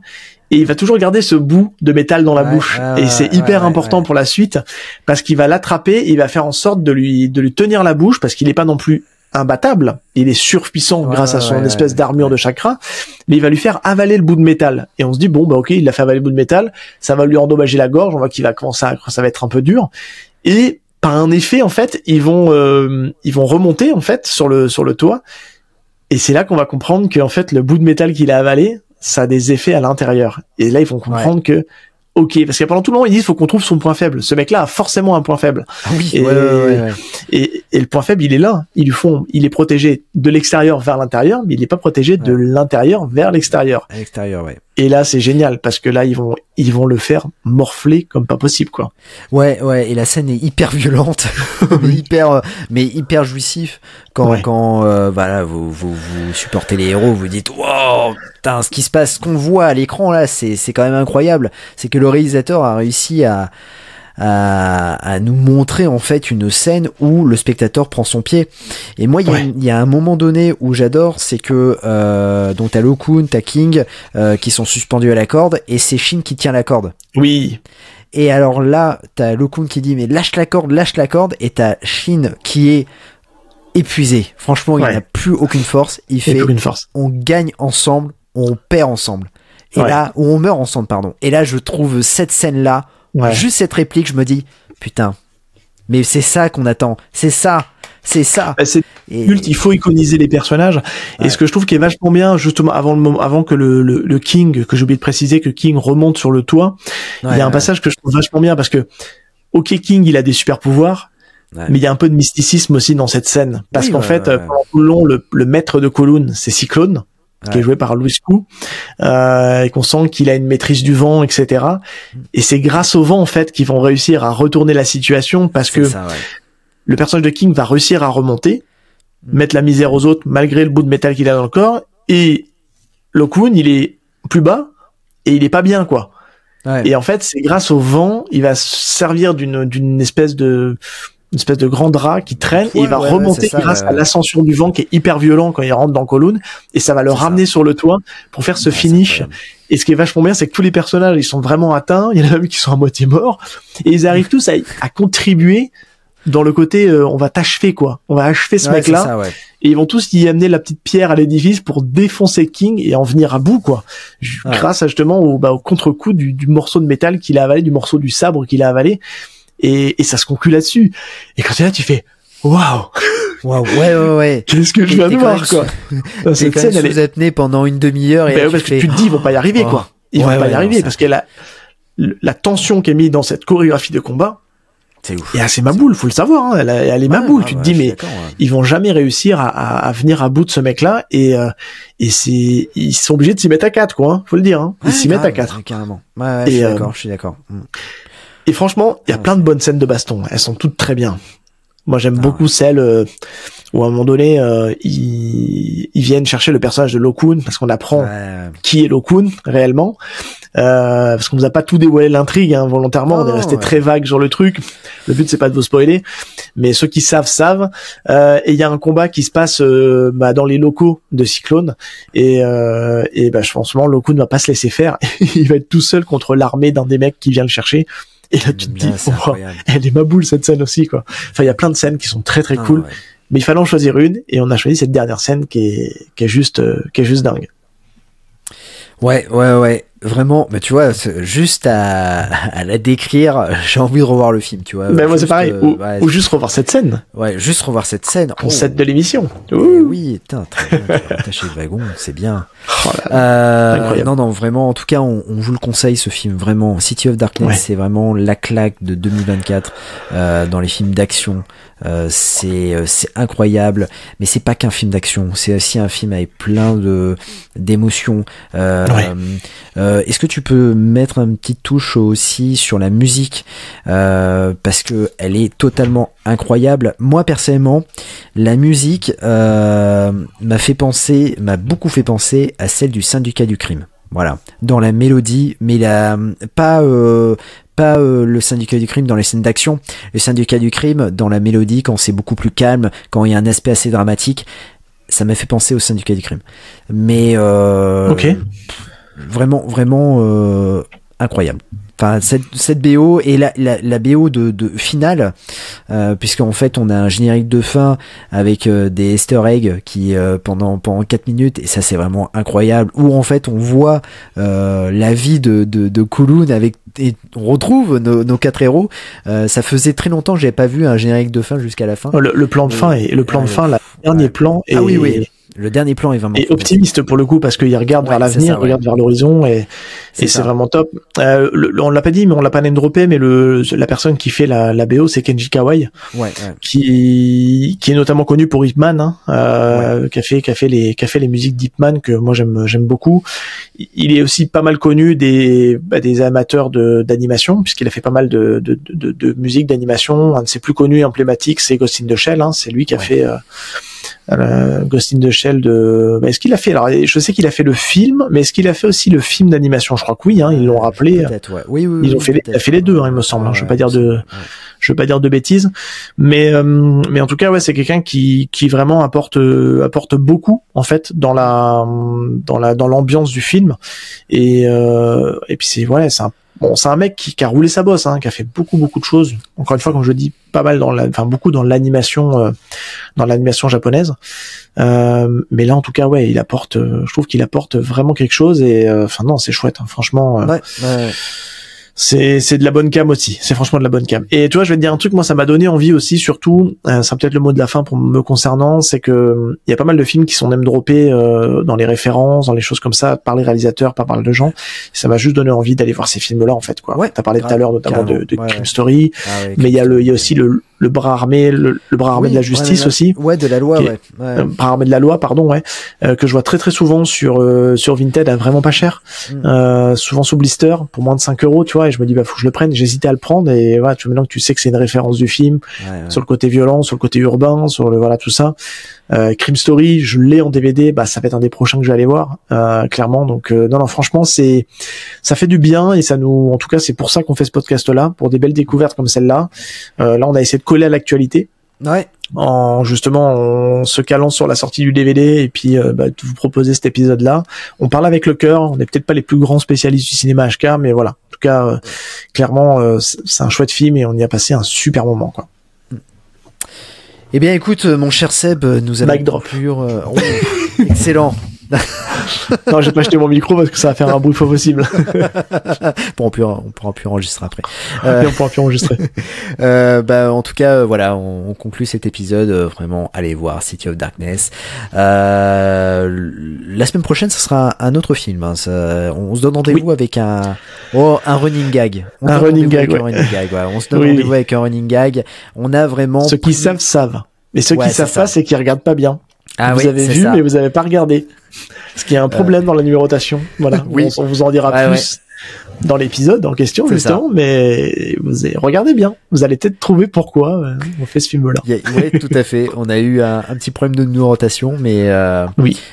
S5: et il va toujours garder ce bout de métal dans la bouche et c'est hyper important pour la suite parce qu'il va l'attraper et il va faire en sorte de lui tenir la bouche parce qu'il est pas non plus imbattable, il est surpuissant grâce à son espèce d'armure de chakra, mais il va lui faire avaler le bout de métal et on se dit ok, il a fait avaler le bout de métal, ça va lui endommager la gorge, on voit qu'il va commencer ça va être un peu dur et par un effet en fait ils vont remonter en fait sur le toit. Et c'est là qu'on va comprendre que en fait le bout de métal qu'il a avalé, ça a des effets à l'intérieur. Et là ils vont comprendre que parce que pendant tout le long ils disent faut qu'on trouve son point faible. Ce mec-là a forcément un point faible. Et le point faible il est là. Il est protégé de l'extérieur vers l'intérieur, mais il n'est pas protégé de l'intérieur vers l'extérieur.
S4: À l'extérieur, ouais.
S5: Et là, c'est génial parce que là, ils vont le faire morfler comme pas possible, quoi.
S4: Ouais. Et la scène est hyper violente, hyper jouissif quand voilà, vous supportez les héros, vous dites wow, putain, ce qui se passe, ce qu'on voit à l'écran là, c'est quand même incroyable. C'est que le réalisateur a réussi à nous montrer en fait une scène où le spectateur prend son pied. Et moi il y a un moment donné où j'adore, c'est que donc t'as Lo Kun, t'as King qui sont suspendus à la corde et c'est Shin qui tient la corde.
S5: Oui.
S4: Et alors là t'as Lo Kun qui dit mais lâche la corde, et t'as Shin qui est épuisé. Franchement il n'a plus aucune force. Il fait on gagne ensemble, on perd ensemble. Et là on meurt ensemble, pardon. Et là je trouve cette scène là, juste cette réplique, je me dis putain, mais c'est ça qu'on attend, c'est ça.
S5: Il faut iconiser les personnages. Et ce que je trouve qui est vachement bien, justement avant que le King, que j'ai oublié de préciser, que King remonte sur le toit, il y a un passage que je trouve vachement bien parce que ok, King il a des super pouvoirs, mais il y a un peu de mysticisme aussi dans cette scène parce qu'en fait pendant tout le long le maître de Kowloon c'est Cyclone, qui est joué par Louis Koo, et qu'on sent qu'il a une maîtrise du vent, etc. Et c'est grâce au vent en fait qu'ils vont réussir à retourner la situation parce que le personnage de King va réussir à remonter, mettre la misère aux autres malgré le bout de métal qu'il a dans le corps, et Lo Kun il est plus bas et il est pas bien quoi. Et en fait c'est grâce au vent, il va se servir d'une espèce de grand drap qui traîne et il va remonter grâce à l'ascension du vent qui est hyper violent quand il rentre dans Kowloon, et ça va le ramener sur le toit pour faire ce finish. Et ce qui est vachement bien, c'est que tous les personnages ils sont vraiment atteints, il y en a même qui sont à moitié morts, et ils arrivent tous à contribuer dans le côté on va t'achever quoi, on va achever ce mec là, et ils vont tous y amener la petite pierre à l'édifice pour défoncer King et en venir à bout quoi, grâce à, justement au contre-coup du morceau de métal qu'il a avalé, du morceau du sabre qu'il a avalé. Et ça se conclut là-dessus. Et quand tu es là, tu fais waouh,
S4: ouais.
S5: Qu'est-ce que je viens de voir quoi.
S4: Cette scène, elle est tenue pendant une demi-heure et
S5: parce que tu te dis ils vont pas y arriver quoi. Ils vont pas y arriver parce que la tension qui est mise dans cette chorégraphie de combat, c'est ouf. Et assez maboule, faut le savoir, hein. Elle est maboule. Tu te dis mais ils vont jamais réussir à venir à bout de ce mec-là, et ils sont obligés de s'y mettre à 4 quoi, hein. Faut le dire, hein. Ils s'y mettent à 4.
S4: Carrément. Je suis d'accord.
S5: Et franchement, il y a plein de bonnes scènes de baston. Elles sont toutes très bien. Moi, j'aime beaucoup celles où à un moment donné, ils viennent chercher le personnage de Lo Kun parce qu'on apprend qui est Lo Kun réellement. Parce qu'on nous a pas tout dévoilé l'intrigue, hein, volontairement. On est resté très vague sur le truc. Le but, c'est pas de vous spoiler. Mais ceux qui savent. Et il y a un combat qui se passe dans les locaux de Cyclone. Et franchement, Lo Kun ne va pas se laisser faire. Il va être tout seul contre l'armée d'un des mecs qui vient le chercher. Et là, tu te dis, elle est maboule cette scène aussi, quoi. Enfin, il y a plein de scènes qui sont très très cool, mais il fallait en choisir une, et on a choisi cette dernière scène qui est juste dingue. Ouais.
S4: Vraiment, mais tu vois, juste à la décrire, j'ai envie de revoir le film, tu vois.
S5: Ben moi c'est pareil, ou juste revoir cette scène.
S4: Ouais, juste revoir cette scène.
S5: Concept de l'émission.
S4: Oui, putain, très bien, tu as attaché le wagon, c'est bien. Non, vraiment, en tout cas, on vous le conseille, ce film, vraiment. City of Darkness, c'est vraiment la claque de 2024 dans les films d'action. C'est incroyable, mais c'est pas qu'un film d'action, c'est aussi un film avec plein d'émotions. Est-ce que tu peux mettre une petite touche aussi sur la musique, parce que elle est totalement incroyable. Moi personnellement, la musique m'a beaucoup fait penser à celle du Syndicat du Crime. Voilà, dans la mélodie, mais pas le Syndicat du Crime dans les scènes d'action, le Syndicat du Crime dans la mélodie, quand c'est beaucoup plus calme, quand il y a un aspect assez dramatique, ça m'a fait penser au Syndicat du Crime. Mais vraiment incroyable. Enfin, cette BO et la BO de finale, puisqu'en fait on a un générique de fin avec des Easter eggs qui pendant 4 minutes, et ça c'est vraiment incroyable, où en fait on voit la vie de Kowloon et on retrouve nos 4 héros. Ça faisait très longtemps que j'avais pas vu un générique de fin jusqu'à la fin.
S5: Le plan de fin et le plan de fin, le dernier plan.
S4: Oui. Le dernier plan est vraiment
S5: et optimiste pour le coup, parce qu'il regarde vers l'avenir, il regarde vers l'horizon, et c'est vraiment top. On l'a pas dit, mais on l'a pas name droppé, mais la personne qui fait la BO, c'est Kenji Kawai, qui est notamment connu pour Ip Man, qui a fait les musiques d'Ip Man que moi j'aime beaucoup. Il est aussi pas mal connu des amateurs d'animation, puisqu'il a fait pas mal de musique d'animation. Un de ses plus connus emblématiques, c'est Ghost in the Shell, c'est lui qui a fait Ghost in the Shell est-ce qu'il a fait, alors je sais qu'il a fait le film, mais est-ce qu'il a fait aussi le film d'animation? Je crois que oui, ils l'ont rappelé.
S4: Oui,
S5: ils ont fait il a fait les deux, il me semble. Je veux pas dire de bêtises, mais en tout cas c'est quelqu'un qui vraiment apporte beaucoup en fait dans l'ambiance du film, et puis c'est un mec qui a roulé sa bosse, qui a fait beaucoup de choses. Encore une fois, comme je dis, pas mal beaucoup dans l'animation japonaise. Mais là, en tout cas, il apporte, je trouve qu'il apporte vraiment quelque chose, et non, c'est chouette, franchement. C'est de la bonne cam aussi. C'est franchement de la bonne cam. Et tu vois, je vais te dire un truc, moi ça m'a donné envie aussi, surtout, c'est peut-être le mot de la fin pour me concernant, c'est que il y a pas mal de films qui sont name droppés dans les références, dans les choses comme ça, par les réalisateurs, par mal de gens. Et ça m'a juste donné envie d'aller voir ces films-là en fait, quoi. T'as parlé tout à l'heure notamment de Crime Story, mais il y a aussi le bras armé, le bras armé de la justice aussi.
S4: De la loi,
S5: bras armé de la loi, pardon, que je vois très souvent sur Vinted à vraiment pas cher, souvent sous blister pour moins de 5 €, tu vois, et je me dis faut que je le prenne. J'hésitais à le prendre, et voilà, maintenant que tu sais que c'est une référence du film, sur le côté violent, sur le côté urbain, sur le tout ça. Crime Story, je l'ai en DVD, ça va être un des prochains que je vais aller voir, clairement. Donc non, franchement, ça fait du bien, et en tout cas, c'est pour ça qu'on fait ce podcast-là, pour des belles découvertes comme celle-là. Là, on a essayé de coller à l'actualité. En se calant sur la sortie du DVD, et puis de vous proposer cet épisode-là. On parle avec le cœur, on n'est peut-être pas les plus grands spécialistes du cinéma HK, mais voilà. En tout cas, clairement, c'est un chouette film, et on y a passé un super moment, quoi.
S4: Eh bien, écoute, mon cher Seb, nous allons conclure. Excellent.
S5: Non, j'ai pas acheté mon micro parce que ça va faire un bruit pas possible.
S4: Bon, on pourra plus enregistrer après.
S5: On pourra plus enregistrer.
S4: En tout cas, voilà, on conclut cet épisode. Vraiment, allez voir City of Darkness. La semaine prochaine, ce sera un autre film. On se donne rendez-vous avec un running gag. On se donne rendez-vous avec un running gag. On a vraiment.
S5: Ceux qui savent. Mais ceux qui savent pas, c'est qu'ils regardent pas bien. Vous avez vu, mais vous avez pas regardé. Parce qu'il y a un problème dans la numérotation. Voilà. On vous en dira plus dans l'épisode en question, justement, mais regardez bien. Vous allez peut-être trouver pourquoi on fait ce film-là.
S4: Oui, tout à fait. On a eu un petit problème de numérotation, mais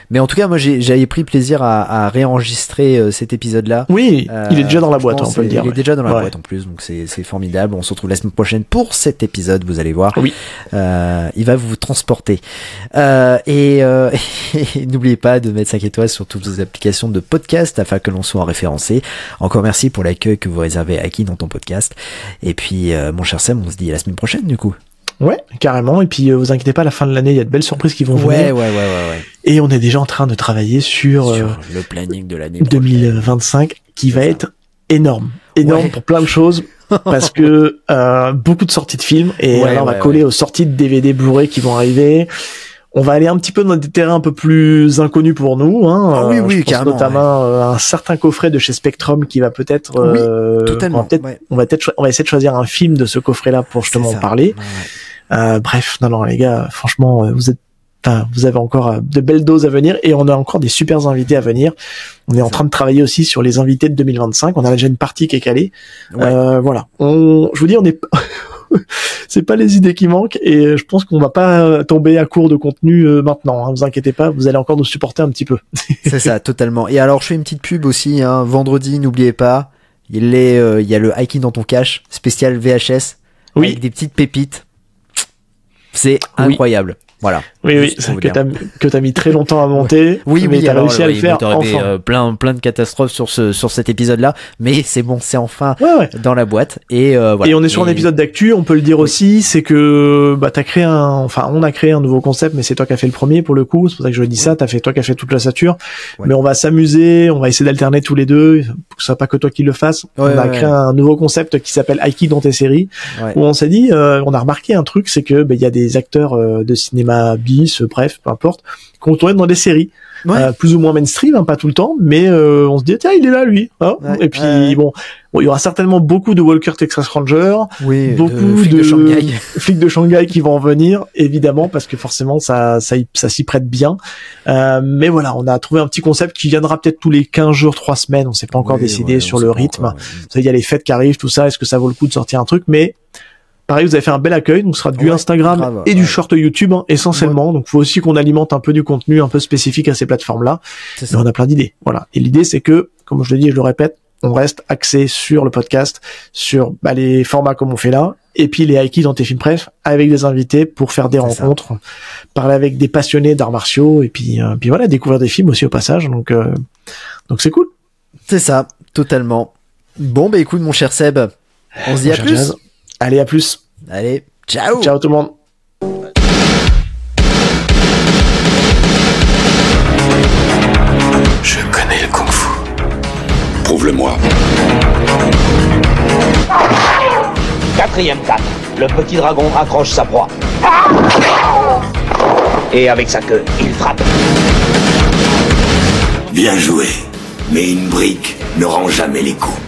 S4: mais en tout cas, moi, j'avais pris plaisir à réenregistrer cet épisode-là.
S5: Oui, il est déjà dans la boîte, on peut le dire.
S4: Il est déjà dans la boîte en plus, donc c'est formidable. On se retrouve la semaine prochaine pour cet épisode. Vous allez voir. Oui. Il va vous transporter. Et n'oubliez pas de mettre 5 étoiles sur toutes vos applications de podcast afin que l'on soit référencé. Encore merci pour l'accueil que vous réservez à qui dans ton podcast. Et puis, mon cher Sam, on se dit à la semaine prochaine, du coup.
S5: Ouais, carrément. Et puis, vous inquiétez pas, à la fin de l'année, il y a de belles surprises qui vont venir.
S4: Ouais.
S5: Et on est déjà en train de travailler sur
S4: le planning de l'année
S5: 2025, qui va être énorme pour plein de choses. Parce que beaucoup de sorties de films, et là, on va coller aux sorties de DVD Blu-ray qui vont arriver. On va aller un petit peu dans des terrains un peu plus inconnus pour nous.
S4: Oui, carrément.
S5: Notamment un certain coffret de chez Spectrum qui va peut-être.
S4: Totalement.
S5: On va essayer de choisir un film de ce coffret-là pour justement en parler. Bref, non, les gars, franchement, vous avez encore de belles doses à venir, et on a encore des super invités à venir. On est en train de travailler aussi sur les invités de 2025. On a déjà une partie qui est calée. Voilà. Je vous dis, on est c'est pas les idées qui manquent, et je pense qu'on va pas tomber à court de contenu maintenant. Vous inquiétez pas, vous allez encore nous supporter un petit peu.
S4: C'est ça, totalement. Et alors, je fais une petite pub aussi. Vendredi, n'oubliez pas, il y a le Hiking dans ton cache spécial VHS avec des petites pépites. C'est incroyable. Voilà.
S5: Oui, que t'as mis très longtemps à monter.
S4: Mais
S5: t'as réussi à le faire.
S4: Enfin. Plein de catastrophes sur cet épisode-là, mais c'est bon, c'est enfin dans la boîte. Et voilà.
S5: Et on est sur un épisode d'actu, on peut le dire aussi, c'est que on a créé un nouveau concept, mais c'est toi qui as fait le premier pour le coup. C'est pour ça que je dis ça. Toi qui as fait toute la sature. Mais on va s'amuser, on va essayer d'alterner tous les deux, pour que ce soit pas que toi qui le fasses. On a créé un nouveau concept qui s'appelle Aiki dans tes séries, où on s'est dit, on a remarqué un truc, c'est que il y a des acteurs de cinéma cinéma bis, bref, peu importe, qu'on tourne dans des séries.
S4: Ouais.
S5: Plus ou moins mainstream, hein, pas tout le temps, mais on se dit tiens il est là lui. Hein, et puis bon, il y aura certainement beaucoup de Walker Texas Ranger, beaucoup de flics de Shanghai qui vont en venir, évidemment, parce que forcément ça s'y prête bien. Mais voilà, on a trouvé un petit concept qui viendra peut-être tous les 15 jours, 3 semaines. On s'est pas encore décidé sur le rythme. Il y a les fêtes qui arrivent, tout ça. Est-ce que ça vaut le coup de sortir un truc? Mais pareil, vous avez fait un bel accueil, donc ce sera du Instagram et du short YouTube, hein, essentiellement. Donc, faut aussi qu'on alimente un peu du contenu un peu spécifique à ces plateformes-là. Mais on a plein d'idées. Voilà. Et l'idée, c'est que, comme je le dis et je le répète, on reste axé sur le podcast, sur les formats comme on fait là, et puis les Aiki dans tes films pref, avec des invités pour faire des rencontres, parler avec des passionnés d'arts martiaux, et puis voilà, découvrir des films aussi au passage. Donc c'est cool.
S4: C'est ça, totalement. Bon, écoute, mon cher Seb, on se dit à plus.
S5: Jazz. Allez, à plus.
S4: Allez, ciao.
S5: Ciao tout le monde.
S2: Je connais le kung-fu. Prouve-le-moi.
S3: 4e cat. Le petit dragon accroche sa proie. Et avec sa queue, il frappe.
S1: Bien joué. Mais une brique ne rend jamais les coups.